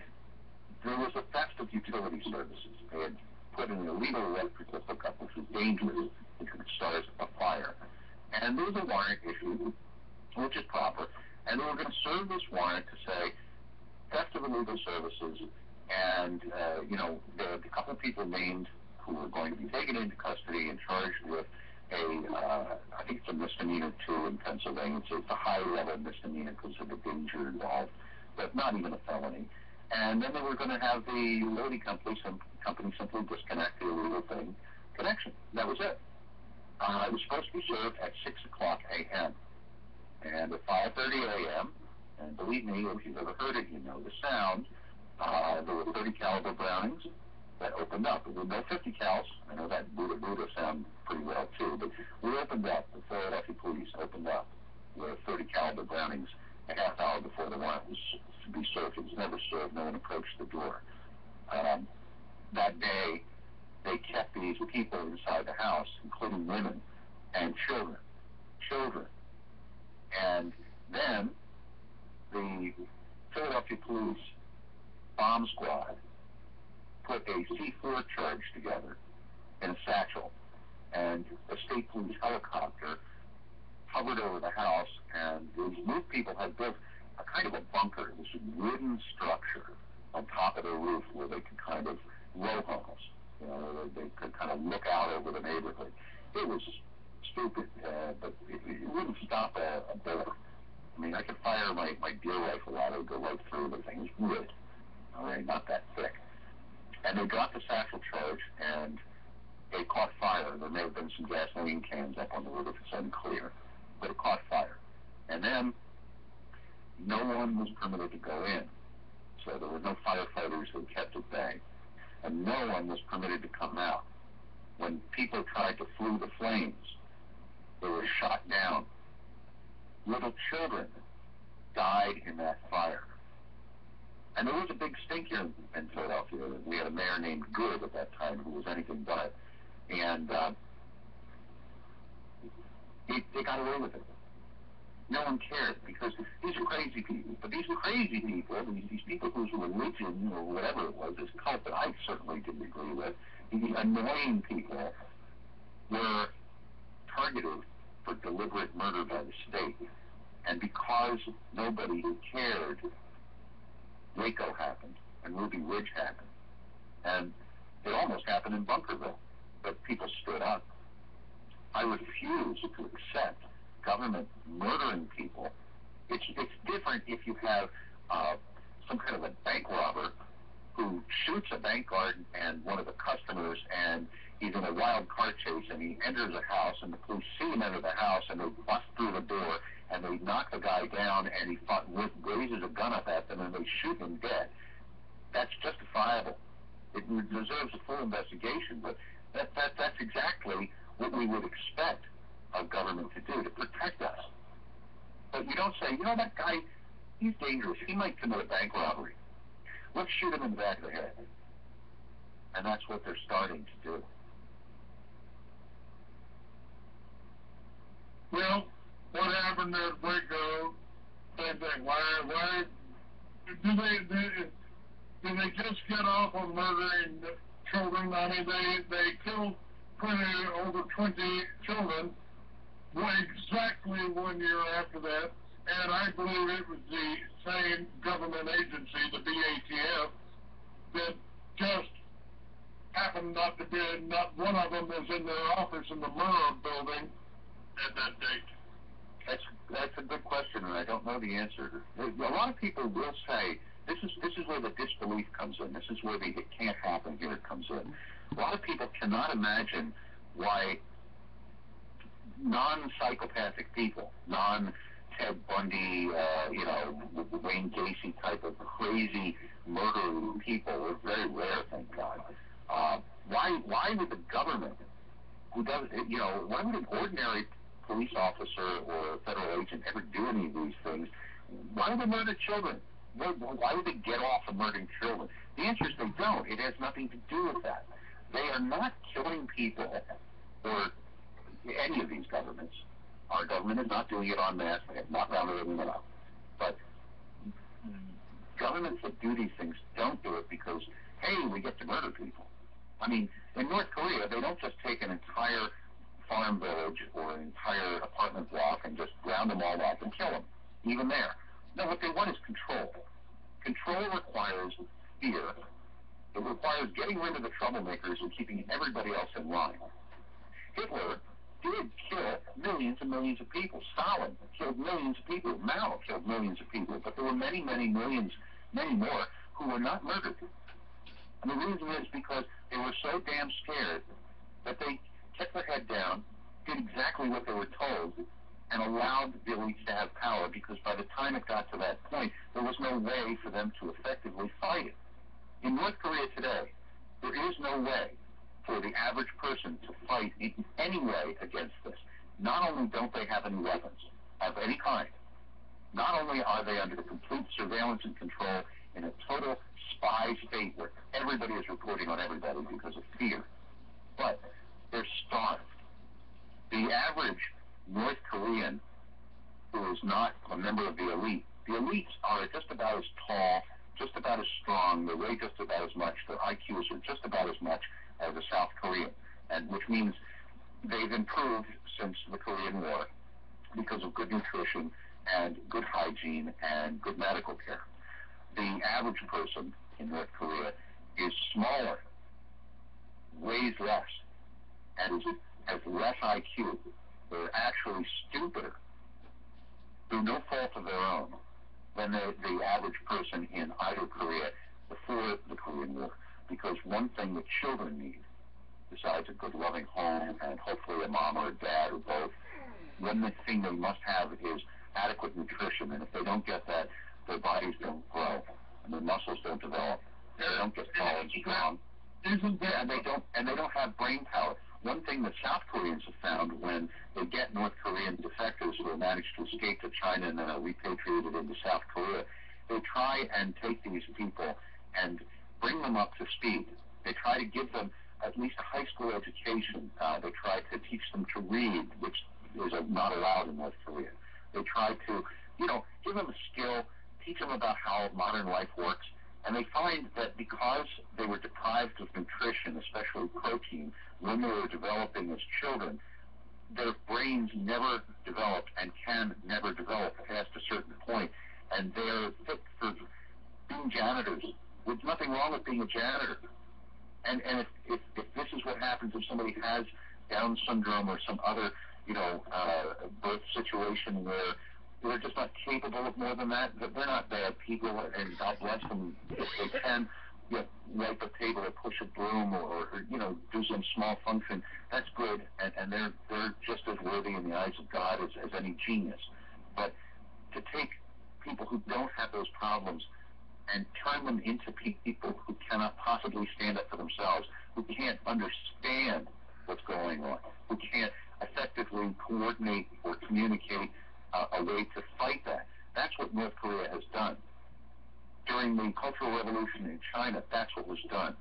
there was a theft of utility services. They had put in an illegal electrical hookup, which was dangerous. It could start a fire. And there was a warrant issued, which is proper, and they were going to serve this warrant to say theft of illegal services, and there were a couple of people named who were going to be taken into custody and charged with I think it's a misdemeanor too in Pennsylvania. It's a high-level misdemeanor because of the danger involved, but not even a felony. And then they were going to have the utility company simply disconnect the illegal thing connection. That was it. It was supposed to be served at 6 o'clock a.m. And at 5:30 a.m., and believe me, if you've ever heard it, you know the sound, there were 30 caliber Brownings that opened up. There were no 50 cals. I know that Buddha sound pretty well too, but we opened up. The Philadelphia police opened up with 30 caliber Brownings a half hour before the warrant was to be served. It was never served. No one approached the door. That day, they kept these people inside the house, including women and children. And then the Philadelphia police bomb squad put a C4 charge together in a satchel, and a state police helicopter hovered over the house, and these new people had built a kind of a bunker, this wooden structure on top of their roof where they could kind of row homes, you know, they could kind of look out over the neighborhood. It was stupid, but it wouldn't stop a bullet. I mean, I could fire my deer rifle out, it would go right through the thing. It was wood, all right, not that thick. And they got the satchel charge, and they caught fire. There may have been some gasoline cans up on the roof, it's unclear, but it caught fire. And then no one was permitted to go in, so there were no firefighters who kept at bay, and no one was permitted to come out. When people tried to flee the flames, they were shot down. Little children died in that fire. And there was a big stink here in Philadelphia. We had a mayor named Good at that time who was anything but. And they got away with it. No one cared because these are crazy people. But these crazy people, these people whose religion or whatever it was, this cult that I certainly didn't agree with, these annoying people were targeted for deliberate murder by the state. And because nobody cared, Waco happened, and Ruby Ridge happened. And it almost happened in Bunkerville, but people stood up. I refuse to accept government murdering people. It's different if you have some kind of a bank robber who shoots a bank guard and one of the customers, and he's in a wild car chase, and he enters a house, and the police see him enter the house, and they bust through the door, and they knock the guy down, and he raises a gun up at them, and they shoot him dead. That's justifiable. It deserves a full investigation, but that's exactly what we would expect of government to do, to protect us. But you don't say, you know, that guy, he's dangerous. He might commit a bank robbery. Let's shoot him in the back of the head. And that's what they're starting to do. Well, what happened at Waco? Same thing. Why do they just get off on murdering children? I mean, they killed over 20 children exactly 1 year after that, and I believe it was the same government agency, the BATF, that just happened not one of them was in their office in the Murrah building at that date. That's a good question, and I don't know the answer. A lot of people will say, this is where the disbelief comes in. This is where the it can't happen here comes in. A lot of people cannot imagine why non-psychopathic people, non-Ted Bundy, Wayne Gacy type of crazy murdering people, are very rare, thank God. Why would the government, who does, why would an ordinary police officer or a federal agent ever do any of these things? Why would they murder children? Why would they get off of murdering children? The answer is they don't. It has nothing to do with that. They are not killing people, or any of these governments. Our government is not doing it en masse. They have not rounded anyone up. But governments that do these things don't do it because, hey, we get to murder people. I mean, in North Korea, they don't just take an entire farm village or an entire apartment block and just round them all up and kill them, even there. No, what they want is control. Control requires fear. It requires getting rid of the troublemakers and keeping everybody else in line. Hitler did kill millions and millions of people. Stalin killed millions of people. Mao killed millions of people. But there were many, many millions, many more, who were not murdered. And the reason is because they were so damn scared that they kept their head down, did exactly what they were told, and allowed the elites to have power, because by the time it got to that point, there was no way for them to effectively fight it. In North Korea today, there is no way for the average person to fight in any way against this. Not only don't they have any weapons of any kind, not only are they under the complete surveillance and control in a total spy state where everybody is reporting on everybody because of fear, but they're starved. The average North Korean who is not a member of the elite, the elites are just about as tall, just about as strong, they weigh just about as much, their IQs are just about as much as a South Korean, and which means they've improved since the Korean War because of good nutrition and good hygiene and good medical care. The average person in North Korea is smaller, weighs less, and has less IQ. They're actually stupider, through no fault of their own, than the average person in either Korea before the Korean War. Because one thing that children need, besides a good loving home and hopefully a mom or a dad or both, one thing they must have is adequate nutrition. And if they don't get that, their bodies don't grow and their muscles don't develop. They don't get tall and strong. And they don't have brain power. One thing that South Koreans have found when they get North Korean defectors who have managed to escape to China and then are repatriated into South Korea, they try and take these people and bring them up to speed. They try to give them at least a high school education. They try to teach them to read, which is not allowed in North Korea. They try to, give them a skill, teach them about how modern life works. And they find that because they were deprived of nutrition, especially protein, when they were developing as children, their brains never developed and can never develop past a certain point. And they're fit for being janitors. There's nothing wrong with being a janitor. And if this is what happens if somebody has Down syndrome or some other, birth situation where they're just not capable of more than that, they're not bad people, and God bless them if they can wipe a table or push a broom or do some small function. That's good, and they're just as worthy in the eyes of God as any genius. But to take people who don't have those problems and turn them into people who cannot possibly stand up for themselves, who can't understand what's going on, who can't effectively coordinate or communicate a way to fight that. That's what North Korea has done. During the Cultural Revolution in China, that's what was done.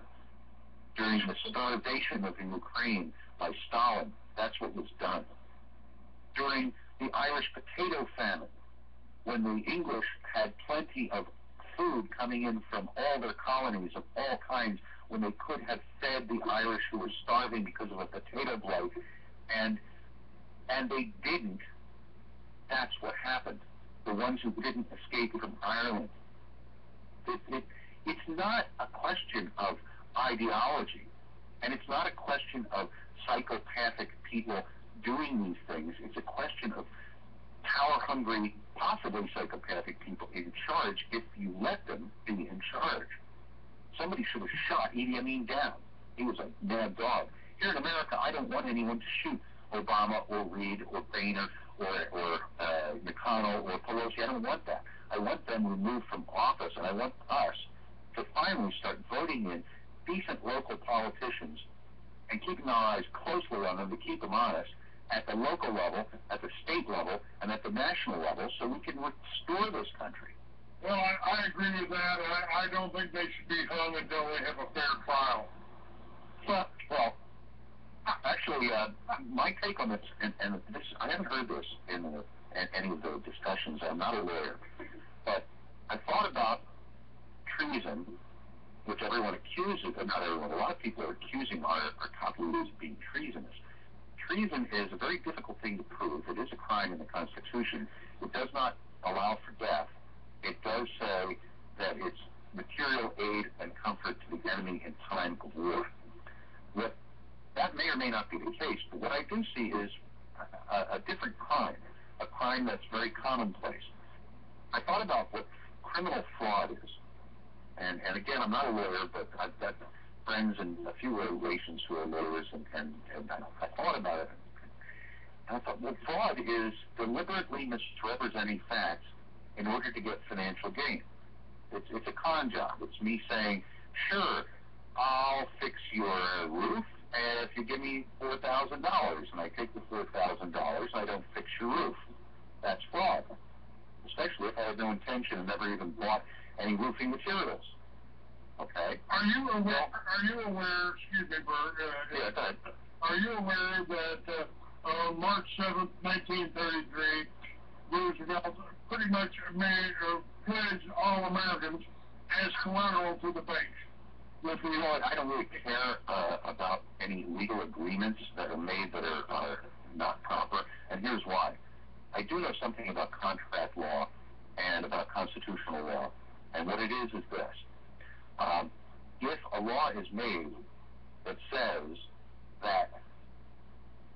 During the starvation of the Ukraine by Stalin, that's what was done. During the Irish potato famine, when the English had plenty of food coming in from all their colonies of all kinds, when they could have fed the Irish who were starving because of a potato blight, and they didn't, that's what happened. The ones who didn't escape from Ireland. It's not a question of ideology, and it's not a question of psychopathic people doing these things. It's a question of power-hungry, possibly psychopathic people in charge if you let them be in charge. Somebody should have shot Idi Amin down. He was a mad dog. Here in America, I don't want anyone to shoot Obama or Reid or Boehner or McConnell or Pelosi. I don't want that. I want them removed from office, and I want us to finally start voting in decent local politicians and keeping our eyes closely on them to keep them honest at the local level, at the state level, and at the national level so we can restore this country. Well, I agree with that. I don't think they should be hung until they have a fair trial. Well, actually, my take on this, and this, I haven't heard this in any of the discussions. I'm not a lawyer, but I thought about treason, which everyone accuses, not everyone, a lot of people are accusing our top leaders of being treasonous. Treason is a very difficult thing to prove. It is a crime in the Constitution. It does not allow for death. It does say that it's material aid and comfort to the enemy in time of war. That may or may not be the case, but what I do see is a different crime, a crime that's very commonplace. I thought about what criminal fraud is. And again, I'm not a lawyer, but I've got friends and a few relations who are lawyers, and I thought about it. And I thought, well, fraud is deliberately misrepresenting facts in order to get financial gain. It's a con job. It's me saying, sure, I'll fix your roof if you give me $4,000, and I take the $4,000 and I don't fix your roof. That's fraud, especially if I had no intention and never even bought any roofing materials. Okay. Are you aware? Excuse me, Bert. Yeah, go ahead. Are you aware that on March 7th, 1933, Roosevelt pretty much pledged all Americans as collateral to the bank? Well, you know what? I don't really care about any legal agreements that are made that are not proper, and here's why. I do know something about contract law and about constitutional law, and what it is this. If a law is made that says that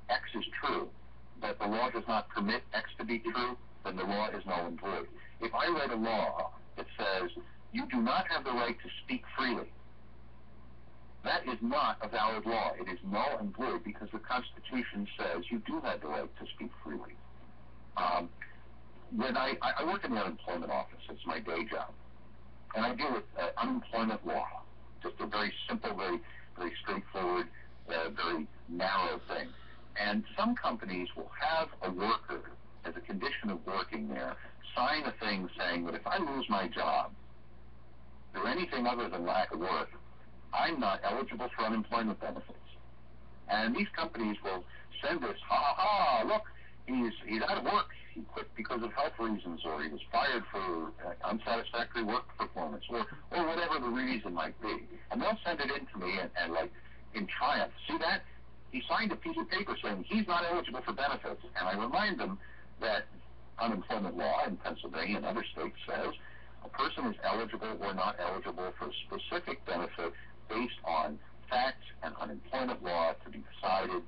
X is true, but the law does not permit X to be true, then the law is null and void. If I write a law that says you do not have the right to speak freely, that is not a valid law. It is null and void because the Constitution says you do have the right to speak freely. When I work in the unemployment office, it's my day job, and I deal with unemployment law, just a very simple, very, very straightforward, very narrow thing. And some companies will have a worker, as a condition of working there, sign a thing saying that if I lose my job through anything other than lack of work, I'm not eligible for unemployment benefits. And these companies will send this, look, he's out of work. He quit because of health reasons, or he was fired for unsatisfactory work performance, or whatever the reason might be. And they'll send it in to me and like in triumph. See that? He signed a piece of paper saying he's not eligible for benefits. And I remind them that unemployment law in Pennsylvania and other states says a person is eligible or not eligible for a specific benefit based on facts and unemployment law to be decided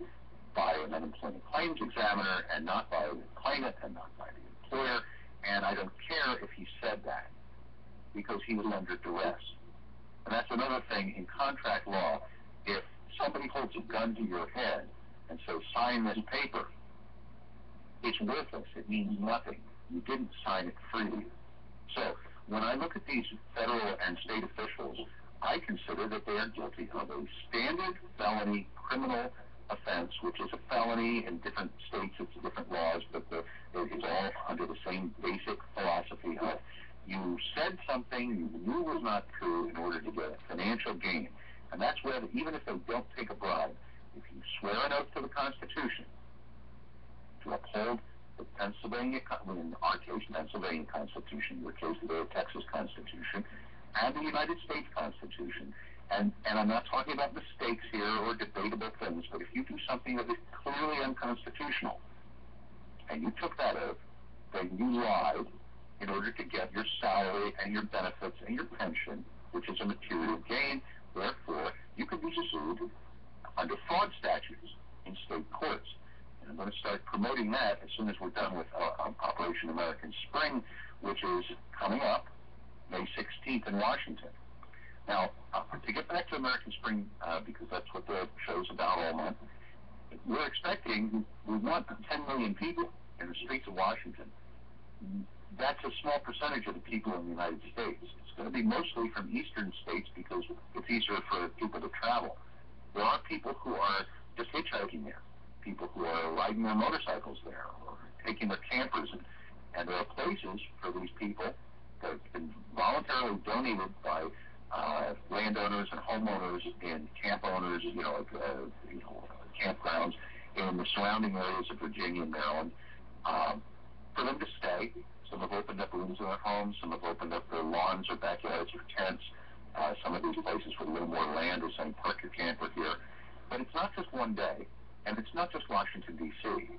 by an unemployment claims examiner and not by the claimant and not by the employer. And I don't care if he said that because he was under duress. And that's another thing in contract law. If somebody holds a gun to your head and says, sign this paper, it's worthless. It means nothing. You didn't sign it freely. So when I look at these federal and state officials, I consider that they are guilty of a standard felony criminal offense, which is a felony in different states. It's different laws, but it is all under the same basic philosophy of you said something you knew was not true in order to get a financial gain. And that's where, even if they don't take a bribe, if you swear an oath to the Constitution to uphold the Pennsylvania, in our case, Pennsylvania Constitution, in your case, the Texas Constitution, and the United States Constitution, and I'm not talking about mistakes here or debatable things, but if you do something that is clearly unconstitutional, and you took that oath, then you lied in order to get your salary and your benefits and your pension, which is a material gain. Therefore, you can be sued under fraud statutes in state courts. And I'm going to start promoting that as soon as we're done with Operation American Spring, which is coming up May 16th in Washington. Now, to get back to American Spring, because that's what the show's about all month, we're expecting, we want 10 million people in the streets of Washington. That's a small percentage of the people in the United States. It's going to be mostly from eastern states because it's easier for people to travel. There are people who are just hitchhiking there, people who are riding their motorcycles there or taking their campers, and there are places for these people that have been voluntarily donated by landowners and homeowners and camp owners, campgrounds in the surrounding areas of Virginia and Maryland, for them to stay. Some have opened up rooms in their homes. Some have opened up their lawns or backyards for tents. Some of these places with a little more land are saying, park your camper here. But it's not just one day, and it's not just Washington, D.C.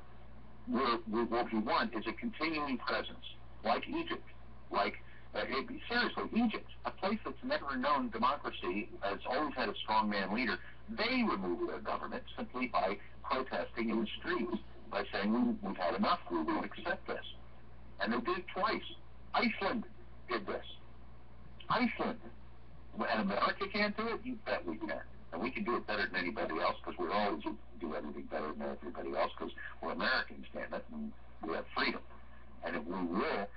What we want is a continuing presence, like Egypt, like Seriously, Egypt, a place that's never known democracy, has always had a strong man leader. They removed their government simply by protesting in the streets, by saying, we've had enough, we won't accept this. And they did it twice. Iceland did this. Iceland. And America can't do it? You bet we can. And we can do it better than anybody else, because we always do everything better than everybody else, because we're Americans, damn it, and we have freedom. And if we will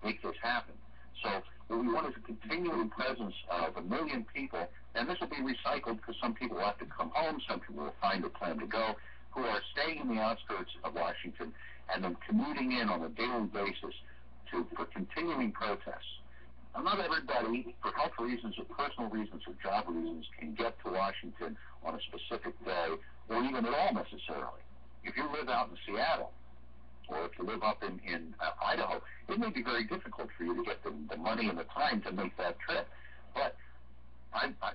make this happen. So what we want is a continuing presence of 1 million people, and this will be recycled because some people will have to come home, some people will find a plan to go, who are staying in the outskirts of Washington and then commuting in on a daily basis for continuing protests. Now, not everybody, for health reasons or personal reasons or job reasons, can get to Washington on a specific day or even at all necessarily. If you live out in Seattle, or if you live up in Idaho, it may be very difficult for you to get the money and the time to make that trip. But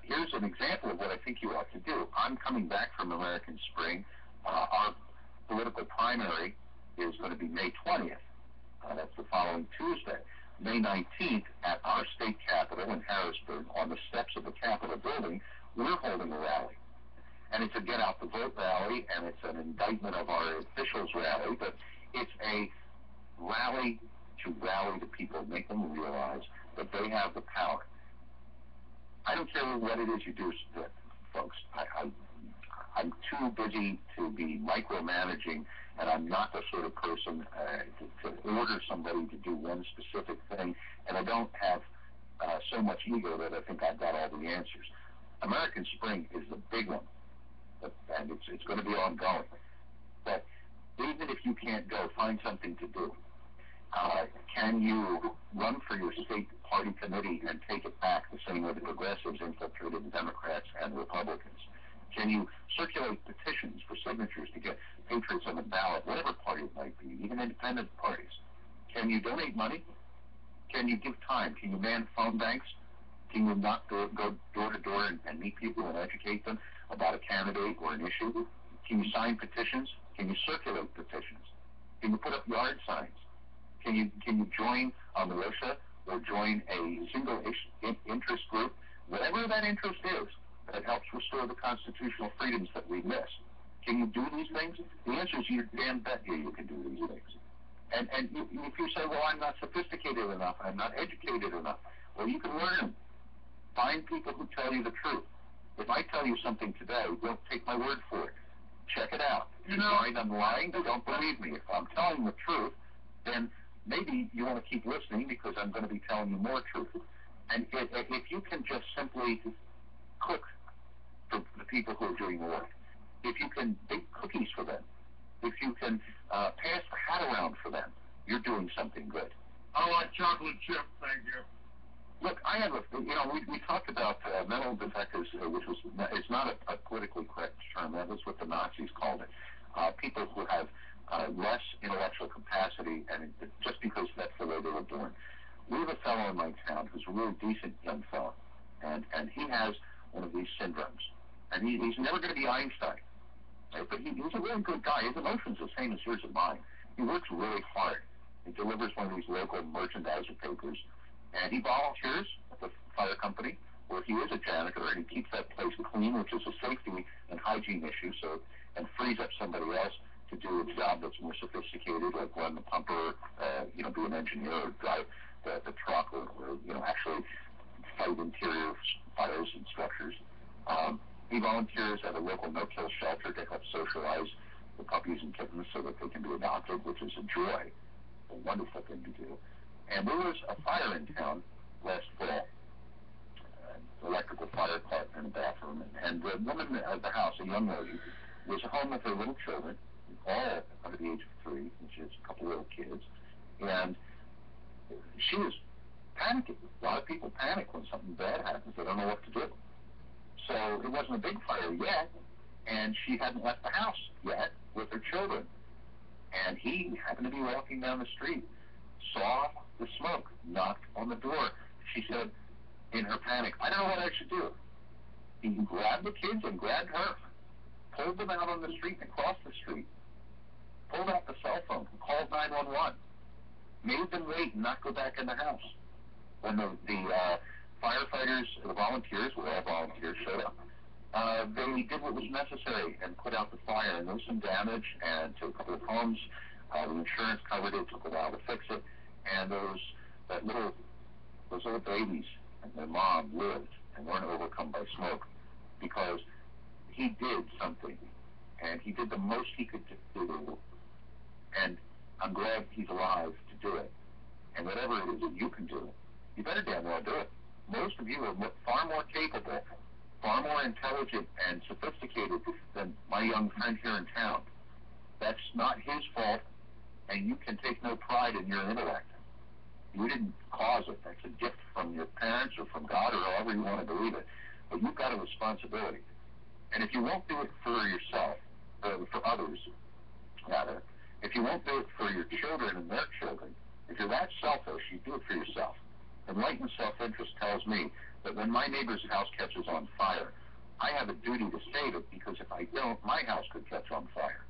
here's an example of what I think you ought to do. I'm coming back from American Spring. Our political primary is going to be May 20th. That's the following Tuesday. May 19th, at our state capitol in Harrisburg, on the steps of the Capitol building, we're holding a rally. And it's a Get Out the Vote rally, and it's an indictment of our officials rally, but it's a rally to rally the people, make them realize that they have the power. I don't care what it is you do, folks. I'm too busy to be micromanaging, and I'm not the sort of person to order somebody to do one specific thing, and I don't have so much ego that I think I've got all the answers. American Spring is the big one, and it's going to be ongoing. But even if you can't go, find something to do. Can you run for your state party committee and take it back the same way the progressives infiltrated the Democrats and Republicans? Can you circulate petitions for signatures to get patriots on the ballot, whatever party it might be, even independent parties? Can you donate money? Can you give time? Can you man phone banks? Can you not go door to door and meet people and educate them about a candidate or an issue? Can you sign petitions? Can you circulate petitions? Can you put up yard signs? Can you join a militia or join a single interest group, whatever that interest is, that helps restore the constitutional freedoms that we miss? Can you do these things? The answer is you damn bet you can do these things. And if you say, well, I'm not sophisticated enough, I'm not educated enough, well, you can learn. Find people who tell you the truth. If I tell you something today, don't take my word for it. Check it out. If you find I'm lying, don't believe me. If I'm telling the truth, then maybe you want to keep listening because I'm going to be telling you more truth. And if you can just simply cook for the people who are doing the work, if you can bake cookies for them, if you can pass the hat around for them, you're doing something good. I like chocolate chip, thank you. Look, I have we talked about mental defectives, which was, it's not a politically correct term. That was what the Nazis called it. People who have less intellectual capacity, and just because that's the way they were born. We have a fellow in my town who's a really decent young fellow, and he has one of these syndromes. And he's never going to be Einstein, right? But he's a really good guy. His emotions are the same as yours and mine. He works really hard. He delivers one of these local merchandiser papers, and he volunteers at the fire company, where he is a janitor, and he keeps that place clean, which is a safety and hygiene issue, and frees up somebody else to do a job that's more sophisticated, like run the pumper, be an engineer, or drive the truck, or actually fight interior fires and structures. He volunteers at a local no-kill shelter to help socialize the puppies and kittens so that they can be adopted, which is a joy, a wonderful thing to do. And there was a fire in town last fall, electrical fire caught in a bathroom, and the woman at the house, a young lady, was home with her little children, all under the age of 3, and she has a couple little kids, and she was panicking. A lot of people panic when something bad happens. They don't know what to do. So it wasn't a big fire yet, and she hadn't left the house yet with her children. And he happened to be walking down the street, saw the smoke, knocked on the door. She said, in her panic, I don't know what I should do. He grabbed the kids and grabbed her, pulled them out on the street and across the street, pulled out the cell phone, called 911, made them wait and not go back in the house. when the firefighters, the volunteers, were all volunteers, showed up, they did what was necessary and put out the fire, and there was some damage and to a couple of homes. The insurance covered it. Took a while to fix it, and those little babies and their mom lived and weren't overcome by smoke because he did something, and he did the most he could do. And I'm glad he's alive to do it. And whatever it is that you can do, you better damn well do it. Most of you are far more capable, far more intelligent and sophisticated than my young friend here in town. That's not his fault, and you can take no pride in your intellect. You didn't cause it. That's a gift from your parents or from God or however you want to believe it. But you've got a responsibility. And if you won't do it for yourself, or for others, rather, if you won't do it for your children and their children, if you're that selfish, you do it for yourself. Enlightened self-interest tells me that when my neighbor's house catches on fire, I have a duty to save it, because if I don't, my house could catch on fire.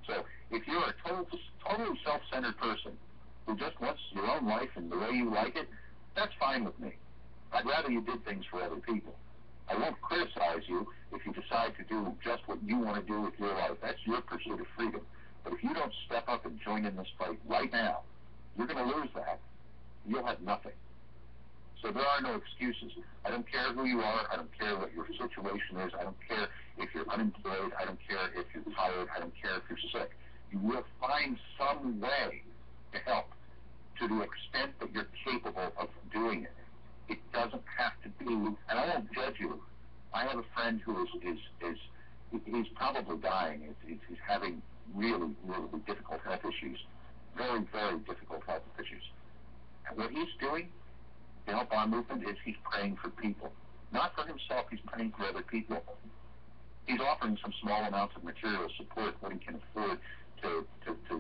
So if you're a totally self-centered person who just wants your own life and the way you like it, that's fine with me. I'd rather you did things for other people. I won't criticize you if you decide to do just what you want to do with your life. That's your pursuit of freedom. But if you don't step up and join in this fight right now, you're going to lose that. You'll have nothing. So there are no excuses. I don't care who you are. I don't care what your situation is. I don't care if you're unemployed. I don't care if you're tired. I don't care if you're sick. You will find some way to help to the extent that you're capable of doing it. It doesn't have to be, and I won't judge you. I have a friend who he's probably dying. He's having really, really difficult health issues. Very, very difficult health issues. And what he's doing to help our movement is he's praying for people. Not for himself, he's praying for other people. He's offering some small amounts of material support, what he can afford, to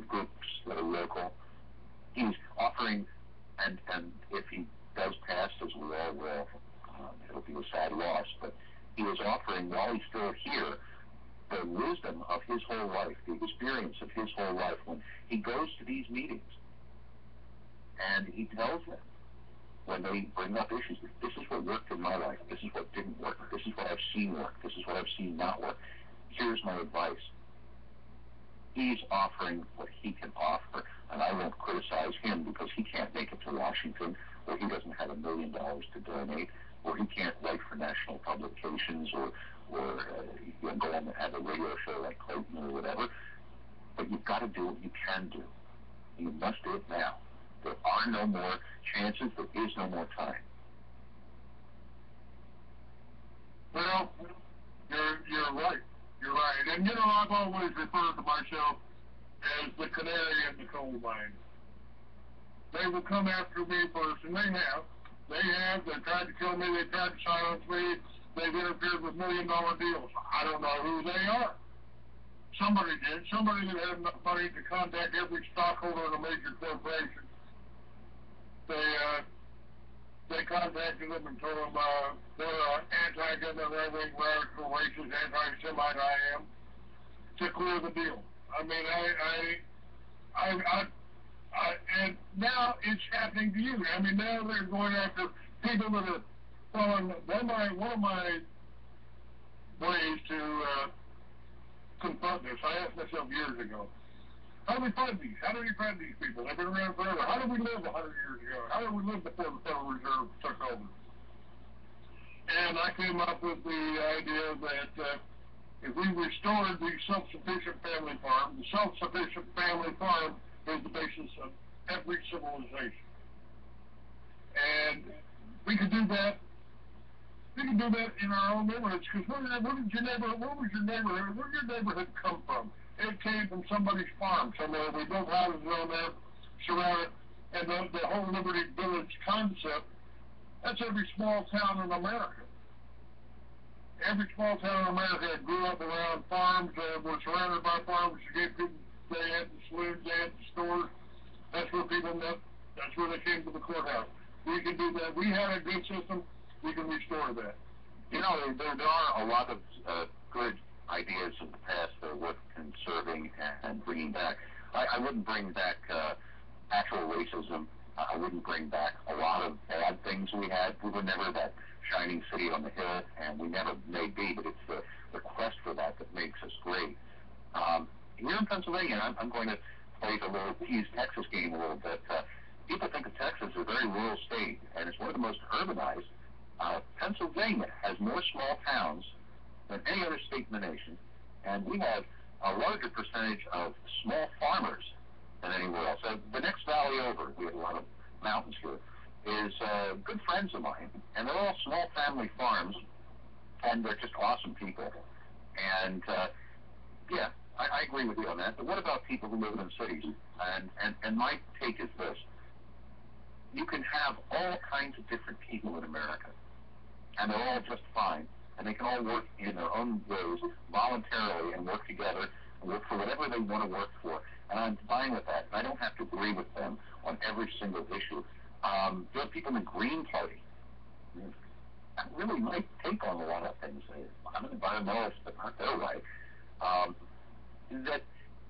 groups that are local. He's offering, and if he does pass, as we all will, it'll be a sad loss, but he is offering, while he's still here, the wisdom of his whole life, the experience of his whole life, when he goes to these meetings and he tells them, when they bring up issues, this is what worked in my life, this is what didn't work, this is what I've seen work, this is what I've seen not work, here's my advice. He's offering what he can offer, and I won't criticize him because he can't make it to Washington, or he doesn't have $1 million to donate, or he can't write for national publications, or go on and have a radio show like Clayton or whatever. But you've got to do what you can do. You must do it now. There are no more chances. There is no more time. Well, you're right. You're right. And, I've always referred to myself as the canary in the coal mine. They will come after me first, and they have. They've tried to kill me. They've tried to silence me. They've interfered with $1 million deals. I don't know who they are. Somebody did. Somebody that had enough money to contact every stockholder in a major corporation. They contacted them and told them they're anti-gun, right-wing, radical, racist, anti-Semite I am, to clear the deal. I mean, and now it's happening to you. I mean, now they're going after people that are following. One of my ways to confront this, I asked myself years ago, how do we find these? How do we find these people? They've been around forever. How did we live 100 years ago? How did we live before the Federal Reserve took over? And I came up with the idea that if we restored the self-sufficient family farm, the self-sufficient family farm is the basis of every civilization. And we could do that. We can do that in our own neighborhoods, because where did your neighborhood come from? It came from somebody's farm somewhere. We built houses on there, surrounded, and the whole Liberty Village concept, that's every small town in America. Every small town in America grew up around farms, were surrounded by farms. They had the saloons, they had the stores. That's where people met. That's where they came to the courthouse. We can do that. We had a good system. We can restore that. There are a lot of good ideas of the past that are worth conserving and bringing back. I wouldn't bring back actual racism I wouldn't bring back a lot of bad things we had. We were never that shining city on the hill, and we never may be, but it's the quest for that that makes us great. Here in Pennsylvania, I'm going to play the little tease Texas game a little bit. People think of Texas as a very rural state, and it's one of the most urbanized. Pennsylvania has more small towns than any other state in the nation, and we have a larger percentage of small farmers than anywhere else. The next valley over, we have a lot of mountains here, is good friends of mine, and they're all small family farms, and they're just awesome people. And yeah, I agree with you on that. But what about people who live in cities? And my take is this: you can have all kinds of different people in America, and they're all just fine, and they can all work in their own ways voluntarily and work together and work for whatever they want to work for. And I'm fine with that. And I don't have to agree with them on every single issue. There are people in the Green Party. That really might take on a lot of things. I'm an environmentalist, but not their way. That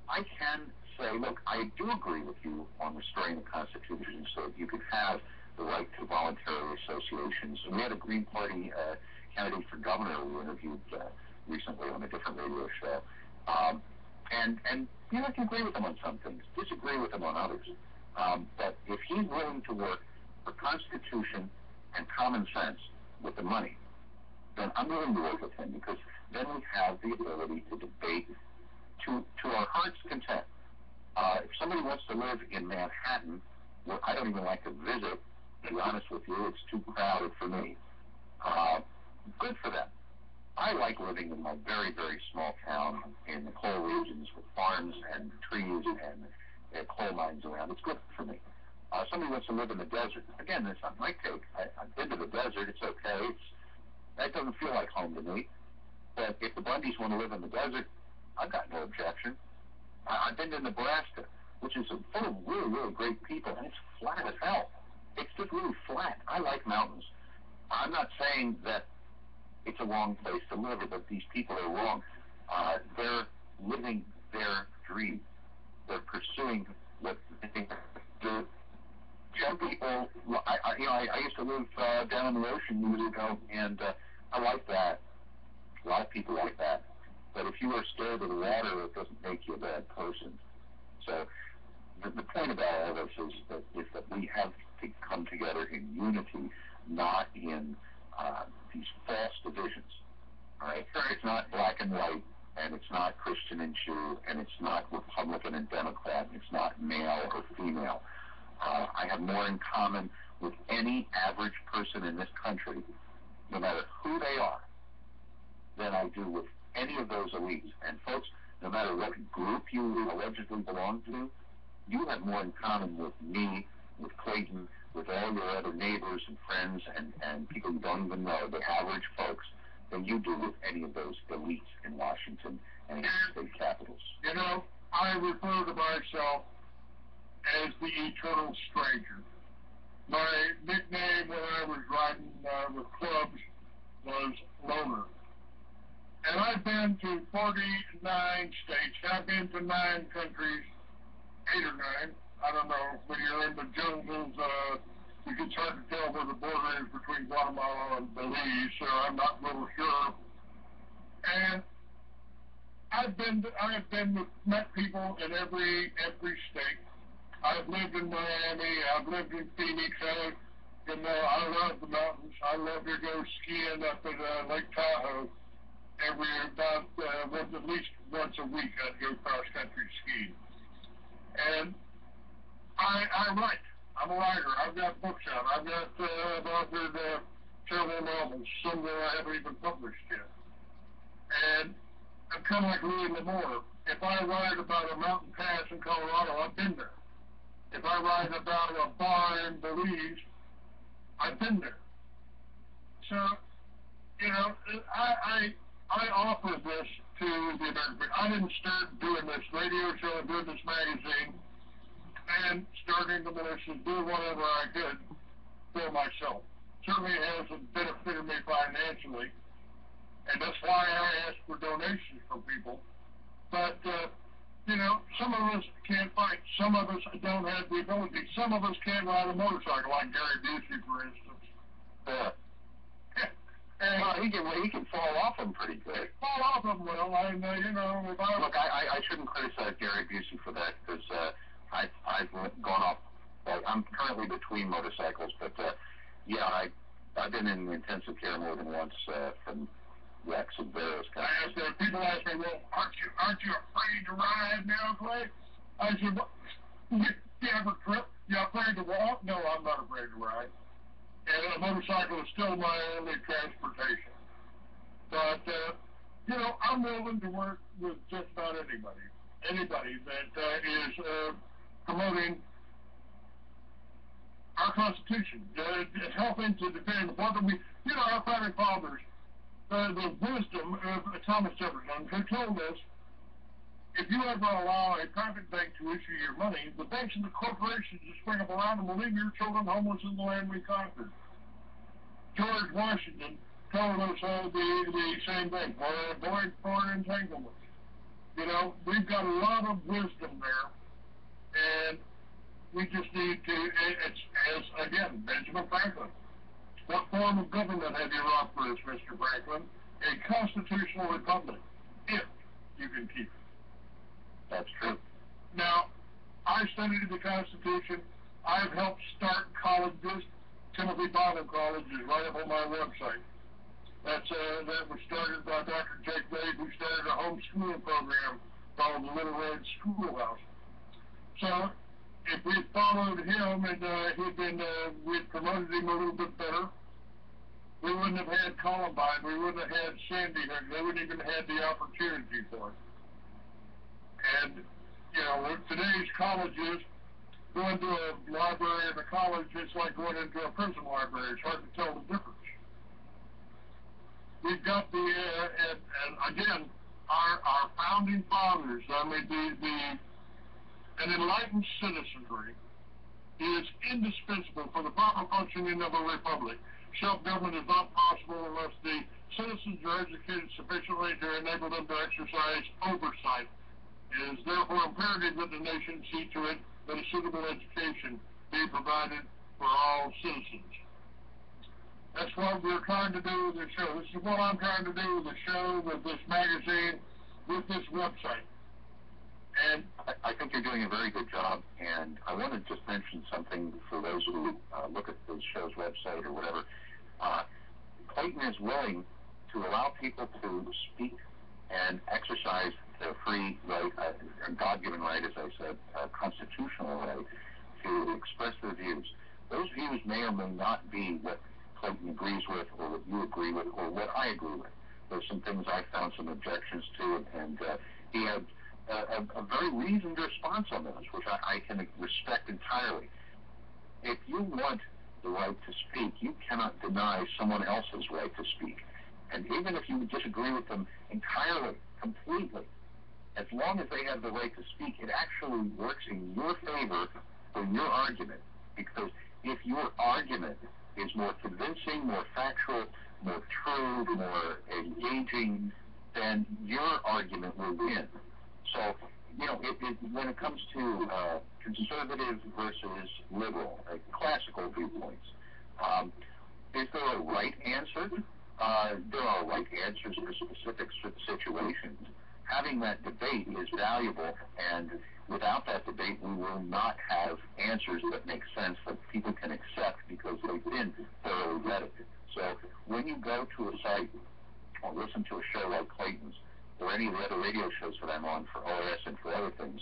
I can say, look, I do agree with you on restoring the Constitution so that you could have the right to voluntary associations. And we had a Green Party candidate for governor we interviewed recently on a different radio show. And you know, I can agree with him on some things, disagree with him on others. But if he's willing to work for Constitution and common sense with the money, then I'm willing to work with him, because then we have the ability to debate to our heart's content. If somebody wants to live in Manhattan, where I don't even like to visit, to be honest with you, it's too crowded for me. Good for them. I like living in my very, very small town in the coal regions with farms and trees and coal mines around. It's good for me. Somebody wants to live in the desert. Again, that's not my take. I've been to the desert. It's okay. That doesn't feel like home to me. But if the Bundys want to live in the desert, I've got no objection. I've been to Nebraska, which is full of really, really great people, and it's flat as hell. It's just really flat. I like mountains. I'm not saying that it's a wrong place to live or that these people are wrong. They're living their dream. They're pursuing what they do. Some people, I used to live down in the ocean years ago, and I like that. A lot of people like that. But if you are scared of the water, it doesn't make you a bad person. So the point about all this is that we have to come together in unity, not in these false divisions. All right? It's not black and white, and it's not Christian and Jew, and it's not Republican and Democrat, and it's not male or female. I have more in common with any average person in this country, no matter who they are, than I do with any of those elites. And folks, no matter what group you allegedly belong to, you have more in common with me, with Clayton, with all your other neighbors and friends and people you don't even know, the average folks, than you do with any of those elites in Washington and in state capitals. You know, I refer to myself as the eternal stranger. My nickname when I was riding with clubs was Loner. And I've been to 49 states. I've been to 9 countries, 8 or 9. I don't know. When you're in the jungles, it's hard to tell where the border is between Guatemala and Belize, so I'm not real sure. And I've met people in every state. I've lived in Miami. I've lived in Phoenix. I love the mountains. I love to go skiing up at Lake Tahoe. At least once a week, I'd go cross country skiing. And I write. I'm a writer. I've got books out. I've authored several novels, some that I haven't even published yet. And I'm kind of like Louis L'Amour. If I write about a mountain pass in Colorado, I've been there. If I write about a bar in Belize, I've been there. So, I offer this to the American people. I didn't start doing this radio show and doing this magazine and starting the militias, doing whatever I could for myself. Certainly it hasn't benefited me financially, and that's why I ask for donations from people. But, some of us can't fight. Some of us don't have the ability. Some of us can't ride a motorcycle, like Gary Busey, for instance. Yeah. And Well, he can fall off them pretty good. Fall off them well, and you know, if I Look, I shouldn't criticize Gary Busey for that, because I've gone off. Well, I'm currently between motorcycles, but yeah, I've been in intensive care more than once from wrecks of various kinds. People ask me, well, aren't you afraid to ride now, Clay? I said, well, you ever trip? You afraid to walk? No, I'm not afraid to ride. And a motorcycle is still my only transportation. But, you know, I'm willing to work with just about anybody that is promoting our Constitution, helping to defend what we, you know, our founding fathers, the wisdom of Thomas Jefferson, who told us, if you ever allow a private bank to issue your money, the banks and the corporations that spring up around them will leave your children homeless in the land we conquered. George Washington told us the same thing, avoid foreign entanglements. You know, we've got a lot of wisdom there, and we just need to, as again, Benjamin Franklin. What form of government have you wrought for us, Mr. Franklin? A constitutional republic, if you can keep it. That's true. Now, I studied the Constitution. I've helped start colleges. Timothy Bible College is right up on my website. That was started by Dr. Jake Wade, who started a homeschooling program called the Little Red Schoolhouse. So, if we followed him and we'd promoted him a little bit better, we wouldn't have had Columbine, we wouldn't have had Sandy Hook, they wouldn't even have had the opportunity for it. And, you know, with today's colleges, going to a library at a college, it's like going into a prison library. It's hard to tell the difference. We've got and again, our founding fathers, I mean, an enlightened citizenry is indispensable for the proper functioning of a republic. Self-government is not possible unless the citizens are educated sufficiently to enable them to exercise oversight. It is therefore imperative that the nation see to it that a suitable education be provided for all citizens. That's what we're trying to do with this show. This is what I'm trying to do with the show, with this magazine, with this website. And I think you're doing a very good job, and I want to just mention something for those who look at the show's website or whatever. Clayton is willing to allow people to speak and exercise their free right, God-given right, as I said, constitutional right, to express their views. Those views may or may not be what Clayton agrees with, or what you agree with, or what I agree with. There's some things I found some objections to, and he had a very reasoned response on those, which I can respect entirely. If you want the right to speak, you cannot deny someone else's right to speak. And even if you disagree with them entirely, completely, as long as they have the right to speak, it actually works in your favor for your argument. Because if your argument is more convincing, more factual, more true, more engaging, then your argument will win. So, you know, when it comes to conservative versus liberal, classical viewpoints, is there a right answer? There are right answers for specific situations. Having that debate is valuable, and without that debate, we will not have answers that make sense that people can accept because they've been thoroughly vetted. So when you go to a site or listen to a show like Clayton's, or any of the other radio shows that I'm on for OAS and for other things,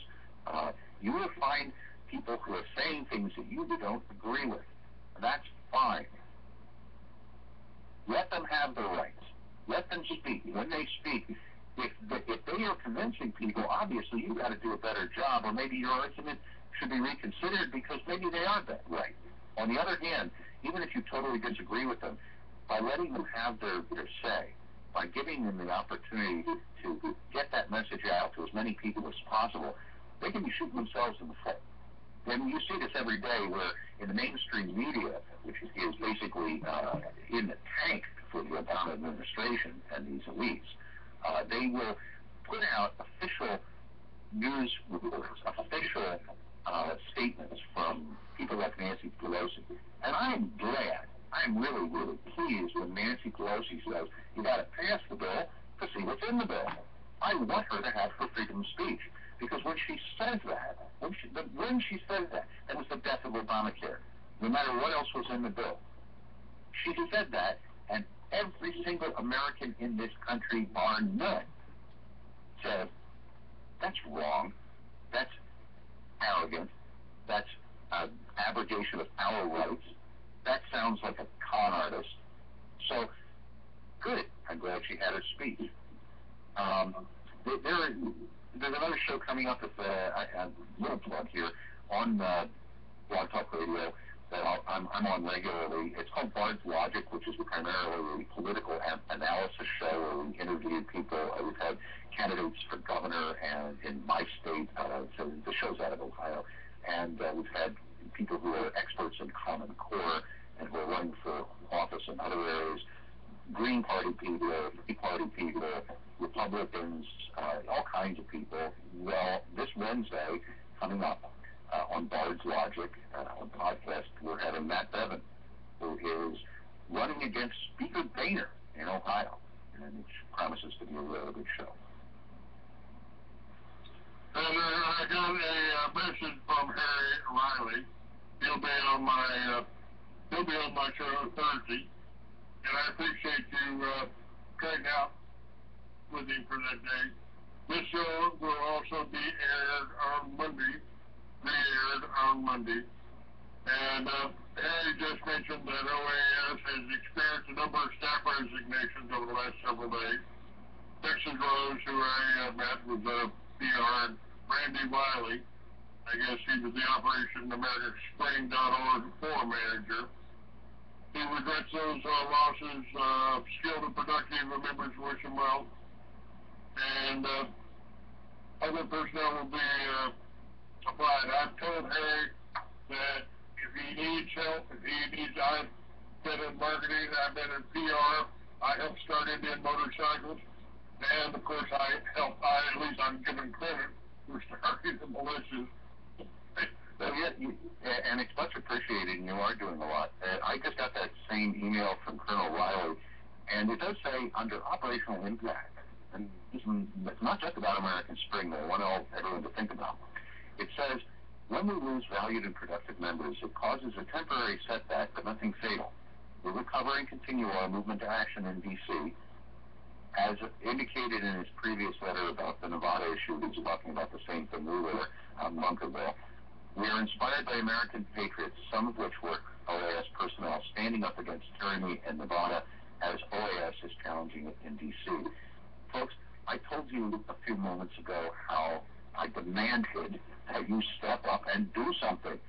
you will find people who are saying things that you don't agree with. And that's fine. Let them have their rights. Let them speak. When they speak, if they are convincing people, obviously you've got to do a better job, or maybe your argument should be reconsidered because maybe they are right. On the other hand, even if you totally disagree with them, by letting them have their say, by giving them the opportunity to get that message out to as many people as possible, they can be shooting themselves in the foot. And you see this every day where in the mainstream media, which is basically in the tank for the Obama administration and these elites, they will put out official news reports have for freedom of speech. Because when she says that, when she says that, that was the death of Obamacare, no matter what else was in the bill. She said that, and every single American in this country, bar none, said, that's wrong, that's arrogant, that's abrogation of our rights, that sounds like a con artist. So, good. I'm glad she had her speech. There's another show coming up at a little plug here on Blog Talk Radio that I'm on regularly. It's called Bard's Logic, which is primarily a political analysis show where we interview people. We've had candidates for governor and in my state, so the show's out of Ohio, and we've had people who are experts in Common Core and who are running for office in other areas, Green Party people, Tea Party people, Republicans, all kinds of people. Well, this Wednesday, coming up on Bard's Logic, on podcast, we're having Matt Bevin, who is running against Speaker Boehner in Ohio, and which promises to be a really good show. And I got a message from Harry Riley. He'll be on my show Thursday, and I appreciate you cutting out with him for that day. This show will also be aired on Monday, re-aired on Monday. And Harry just mentioned that OAS has experienced a number of staff resignations over the last several days. Texas Rose, who I met, was a PR, and Randy Wiley, I guess he was the Operation American Spring.org forum manager. He regrets those losses. Skilled and productive members wish him well. And other personnel will be applied. I've told Harry that if he needs help, I've been in marketing, I've been in PR, I helped start Indian motorcycles, and of course at least I'm given credit for starting the militias. Well, yeah, and it's much appreciated, and you are doing a lot. I just got that same email from Colonel Riley, and it does say under operational impact, and it's not just about American Spring, though. I want everyone to think about. It says, when we lose valued and productive members, it causes a temporary setback, but nothing fatal. We recover and continue our movement to action in D.C. As indicated in his previous letter about the Nevada issue, he's talking about the same thing we were a month ago. We are inspired by American patriots, some of which were OAS personnel, standing up against tyranny in Nevada as OAS is challenging it in D.C. Folks, I told you a few moments ago how I demanded that you step up and do something.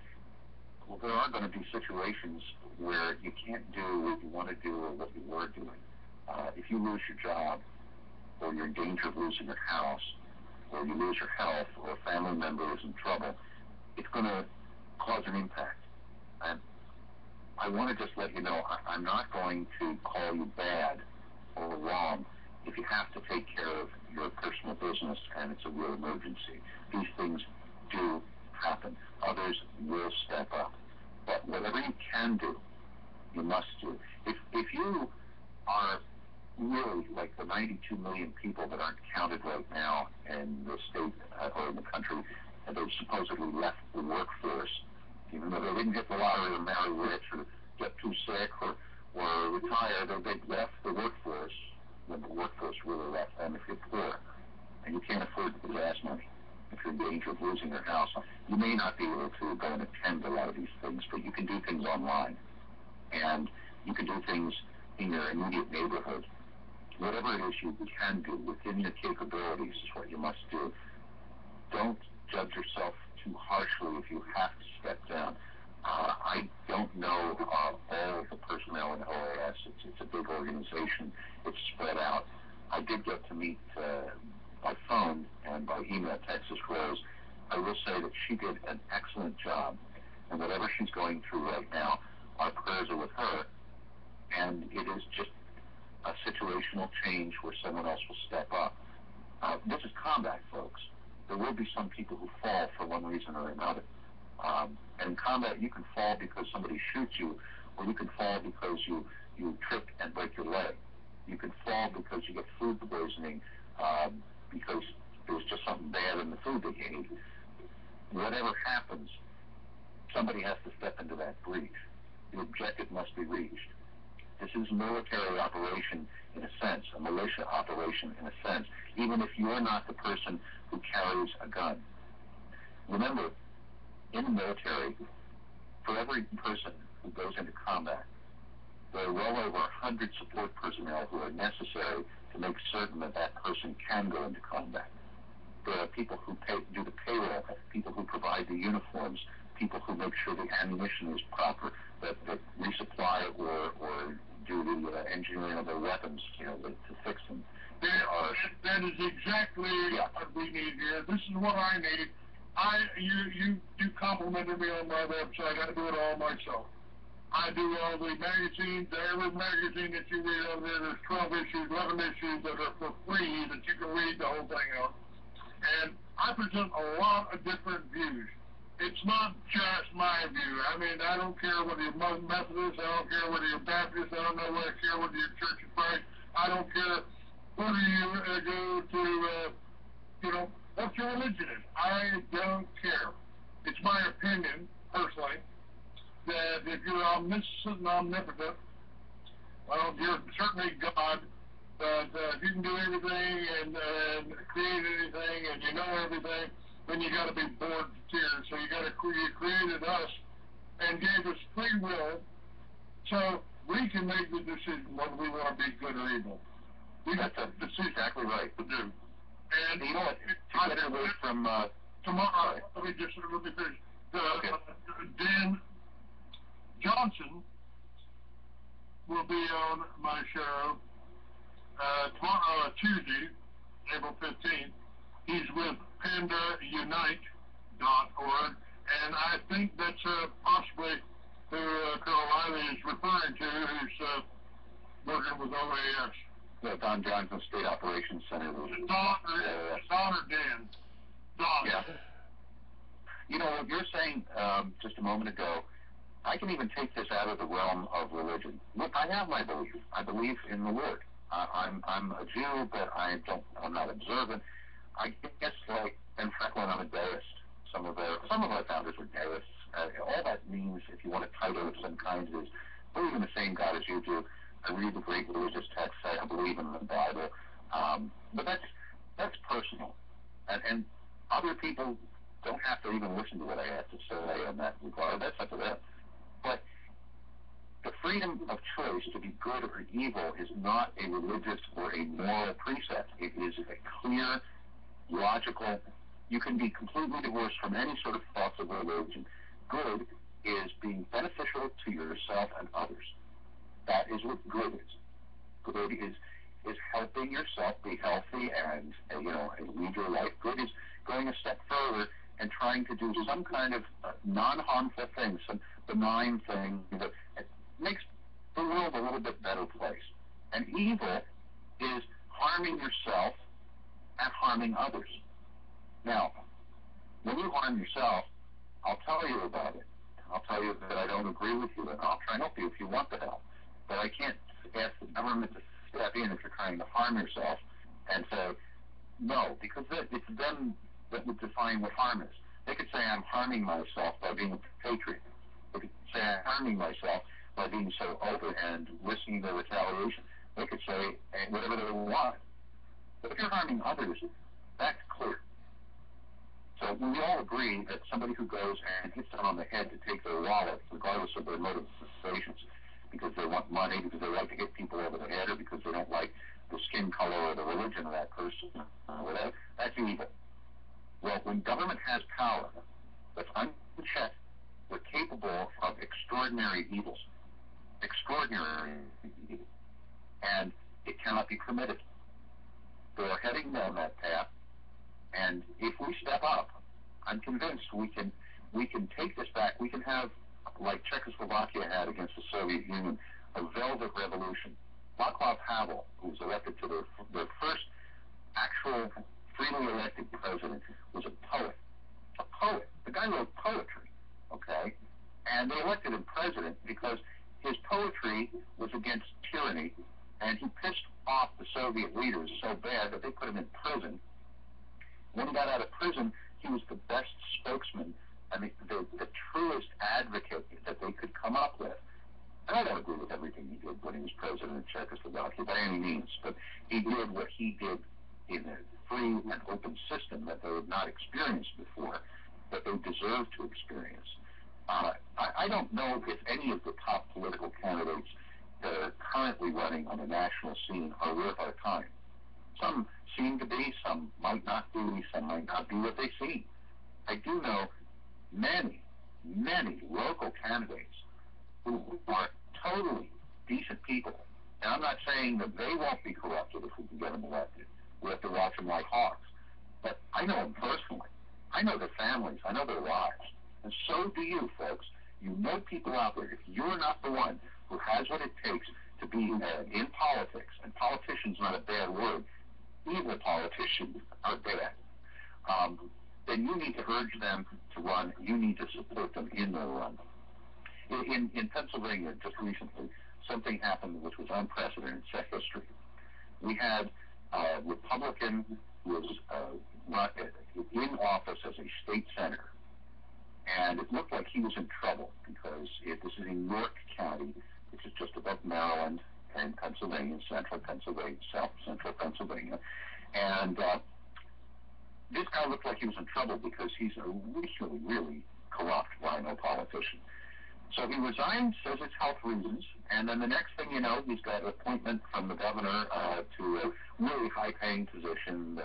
Well, there are going to be situations where you can't do what you want to do or what you were doing. If you lose your job, or you're in danger of losing your house, or you lose your health, or a family member is in trouble, it's going to cause an impact. And I want to just let you know, I'm not going to call you bad or wrong if you have to take care of your personal business and it's a real emergency. These things do happen. Others will step up. But whatever you can do, you must do. If you are really like the 92 million people that aren't counted right now in the state or in the country, and they've supposedly left the workforce, even though they didn't hit the lottery or marry rich or get too sick or retire, they've left the workforce when the workforce really left them. If you're poor and you can't afford the gas money, if you're in danger of losing your house, you may not be able to go and attend a lot of these things, but you can do things online. And you can do things in your immediate neighborhood. Whatever it is you can do within your capabilities is what you must do. Don't judge yourself too harshly if you have to step down. I don't know all the personnel in OAS. It's a big organization. It's spread out. I did get to meet by phone and by email Texas Rose. I will say that she did an excellent job, and whatever she's going through right now, our prayers are with her, and it is just a situational change where someone else will step up. This is combat, folks. There will be some people who fall for one reason or another. And in combat, you can fall because somebody shoots you, or you can fall because you trip and break your leg. You can fall because you get food poisoning, because there was just something bad in the food they ate. Whatever happens, somebody has to step into that breach. The objective must be reached. This is a military operation in a sense, a militia operation in a sense, even if you're not the person who carries a gun. Remember, in the military, for every person who goes into combat, there are well over 100 support personnel who are necessary to make certain that that person can go into combat. There are people who do the payroll, people who provide the uniforms, people who make sure the ammunition is proper, that resupply or do the engineering of their weapons, to fix them. That is exactly what we need here. This is what I need. You complimented me on my website. I do it all myself. I do all the magazines. Every magazine that you read over there, there's 12 issues, 11 issues that are for free that you can read the whole thing on. And I present a lot of different views. It's not just my view. I mean, I don't care whether you're Methodist, I don't care whether you're Baptist, I don't know whether I care whether you're Church of Christ, I don't care whether you go to, what your religion is. I don't care. It's my opinion, personally, that if you're omniscient and omnipotent, well, you're certainly God, but if you can do everything and create anything and you know everything, then you got to be bored to tears. So you created us and gave us free will, so we can make the decision whether we want to be good or evil. That's exactly right. To do. And you know what? To get it away from tomorrow, let me finish. Dan Johnson will be on my show tomorrow, Tuesday, April 15th. He's with pandaunite.org, and I think that's possibly who Colonel Riley is referring to, who's working with OAS. Yeah, Don Johnson State Operations Center. Don or Dan? Don. Yeah. You know, what you're saying just a moment ago, I can even take this out of the realm of religion. Look, I have my belief. I believe in the Lord. I'm a Jew, but I'm not observant. I guess, like Ben Franklin, I'm a deist. Some of our founders were deists. All that means, if you want a title of some kind, is believe in the same God as you do. I read the great religious texts. I believe in the Bible. But that's personal, and other people don't have to even listen to what I have to say in that regard. That's up to them. But the freedom of choice to be good or evil is not a religious or a moral precept. It is a clear, logical. You can be completely divorced from any sort of thoughts of religion. Good is being beneficial to yourself and others. That is what good is. Good is helping yourself be healthy and lead your life. Good is going a step further and trying to do some kind of non-harmful thing, some benign thing that makes the world a little bit better place. And evil is harming yourself and harming others. Now, when you harm yourself, I'll tell you about it. I'll tell you that I don't agree with you, and I'll try and help you if you want the help. But I can't ask the government to step in if you're trying to harm yourself and say, no, because it's them that would define what harm is. They could say I'm harming myself by being a patriot. They could say I'm harming myself by being so open and risking their retaliation. They could say whatever they want. But if you're harming others, that's clear. So we all agree that somebody who goes and hits them on the head to take their wallet, regardless of their motivations, because they want money, because they like to hit people over the head, or because they don't like the skin color or the religion of that person, or whatever, that's evil. Well, when government has power that's unchecked, they're capable of extraordinary evils. Extraordinary evil. And it cannot be permitted. They are heading down that path. And if we step up, I'm convinced we can take this back. We can have, like Czechoslovakia had against the Soviet Union, a velvet revolution. Václav Havel, who was elected to their first actual freely elected president, was a poet. A poet. The guy wrote poetry, okay? And they elected him president because his poetry was against tyranny, and he pissed off the Soviet leaders so bad that they put him in prison. When he got out of prison, he was the best spokesman, I mean, the truest advocate that they could come up with. And I don't agree with everything he did when he was president of Czechoslovakia by any means, but he did what he did in a free and open system that they had not experienced before, that they deserve to experience. I don't know if any of the top political candidates that are currently running on the national scene are worth our time. Some seem to be, some might not be, some might not be what they seem. I do know many, many local candidates who are totally decent people. And I'm not saying that they won't be corrupted if we can get them elected. We have to watch them like hawks. But I know them personally. I know their families. I know their lives. And so do you, folks. You know people out there. If you're not the one who has what it takes to be in politics, and politician's not a bad word, evil politicians are bad, then you need to urge them to run. You need to support them in their run. In Pennsylvania, just recently, something happened which was unprecedented, set history. We had a Republican who was in office as a state senator, and it looked like he was in trouble because this is in York County, which is just above Maryland and Pennsylvania, central Pennsylvania, south central Pennsylvania, and this guy looked like he was in trouble because he's a really, really corrupt rhino politician. So he resigns, says it's health reasons, and then the next thing you know, he's got an appointment from the governor to a really high-paying position,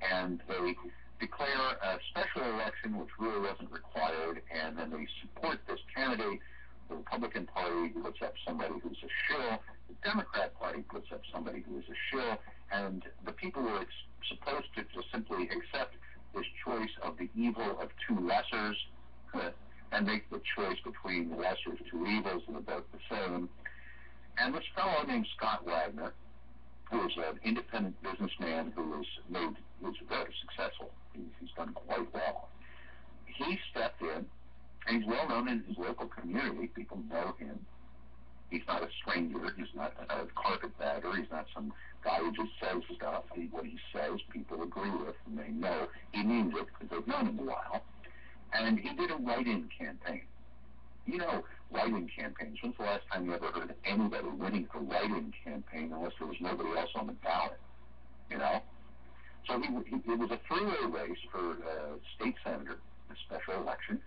and they declare a special election, which really wasn't required, and then they support this candidate. The Republican Party puts up somebody who's a shill. The Democrat Party puts up somebody who is a shill, and the people were supposed to just simply accept this choice of the evil of two lessers, and make the choice between the lesser of two evils, and they're both the same. And this fellow named Scott Wagner, who is an independent businessman who was very successful. He's done quite well. He stepped in, and he's well known in his local community. People know him. He's not a stranger. He's not a carpetbagger. He's not some guy who just says stuff. What he says, people agree with, and they know he means it because they've known him a while. And he did a write-in campaign. You know, write-in campaigns. When's the last time you ever heard anybody winning a write-in campaign unless there was nobody else on the ballot? You know? So it was a three-way race for state senator, a special election,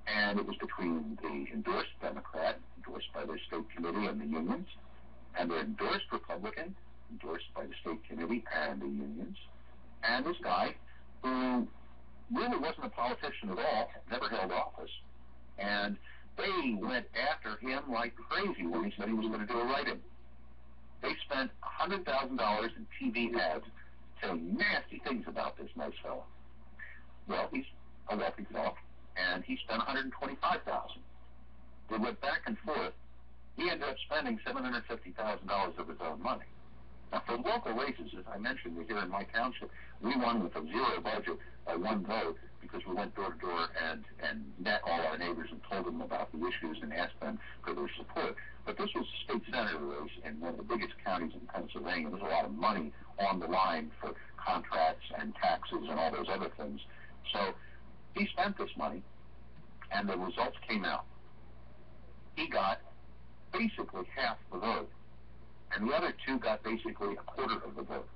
and it was between the endorsed Democrat, endorsed by their state committee and the unions, and the endorsed Republican, endorsed by the state committee and the unions, and this guy who really wasn't a politician at all, never held office, and they went after him like crazy when he said he was going to do a write-in. They spent $100,000 in TV ads saying nasty things about this nice fellow. Well, he's a wealthy fellow, and he spent $125,000. They went back and forth. He ended up spending $750,000 of his own money. Now, for local races, as I mentioned, here in my township, we won with a zero budget by one vote because we went door to door and met all our neighbors and told them about the issues and asked them for their support. But this was a state senator race in one of the biggest counties in Pennsylvania. There's a lot of money on the line for contracts and taxes and all those other things. So he spent this money, and the results came out. He got basically half the vote, and the other two got basically a quarter of the vote.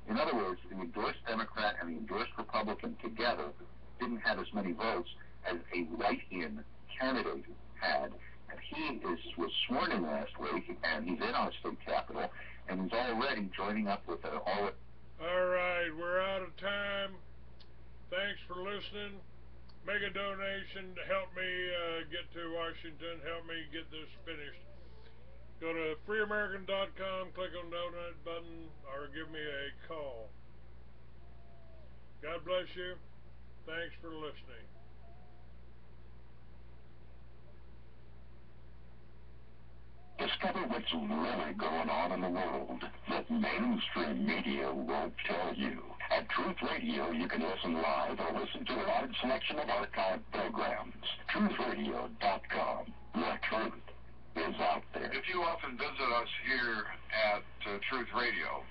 In other words, the endorsed Democrat and the endorsed Republican together didn't have as many votes as a write-in candidate had. And he was sworn in last week, and he's in our state capitol, and he's already joining up with all. All right, we're out of time. Thanks for listening. Make a donation to help me get to Washington. Help me get this finished. Go to freeamerican.com, click on the donate button, or give me a call. God bless you. Thanks for listening. Discover what's really going on in the world that mainstream media won't tell you. At Truth Radio, you can listen live or listen to a large selection of archived programs. TruthRadio.com. The truth is out there. If you often visit us here at Truth Radio,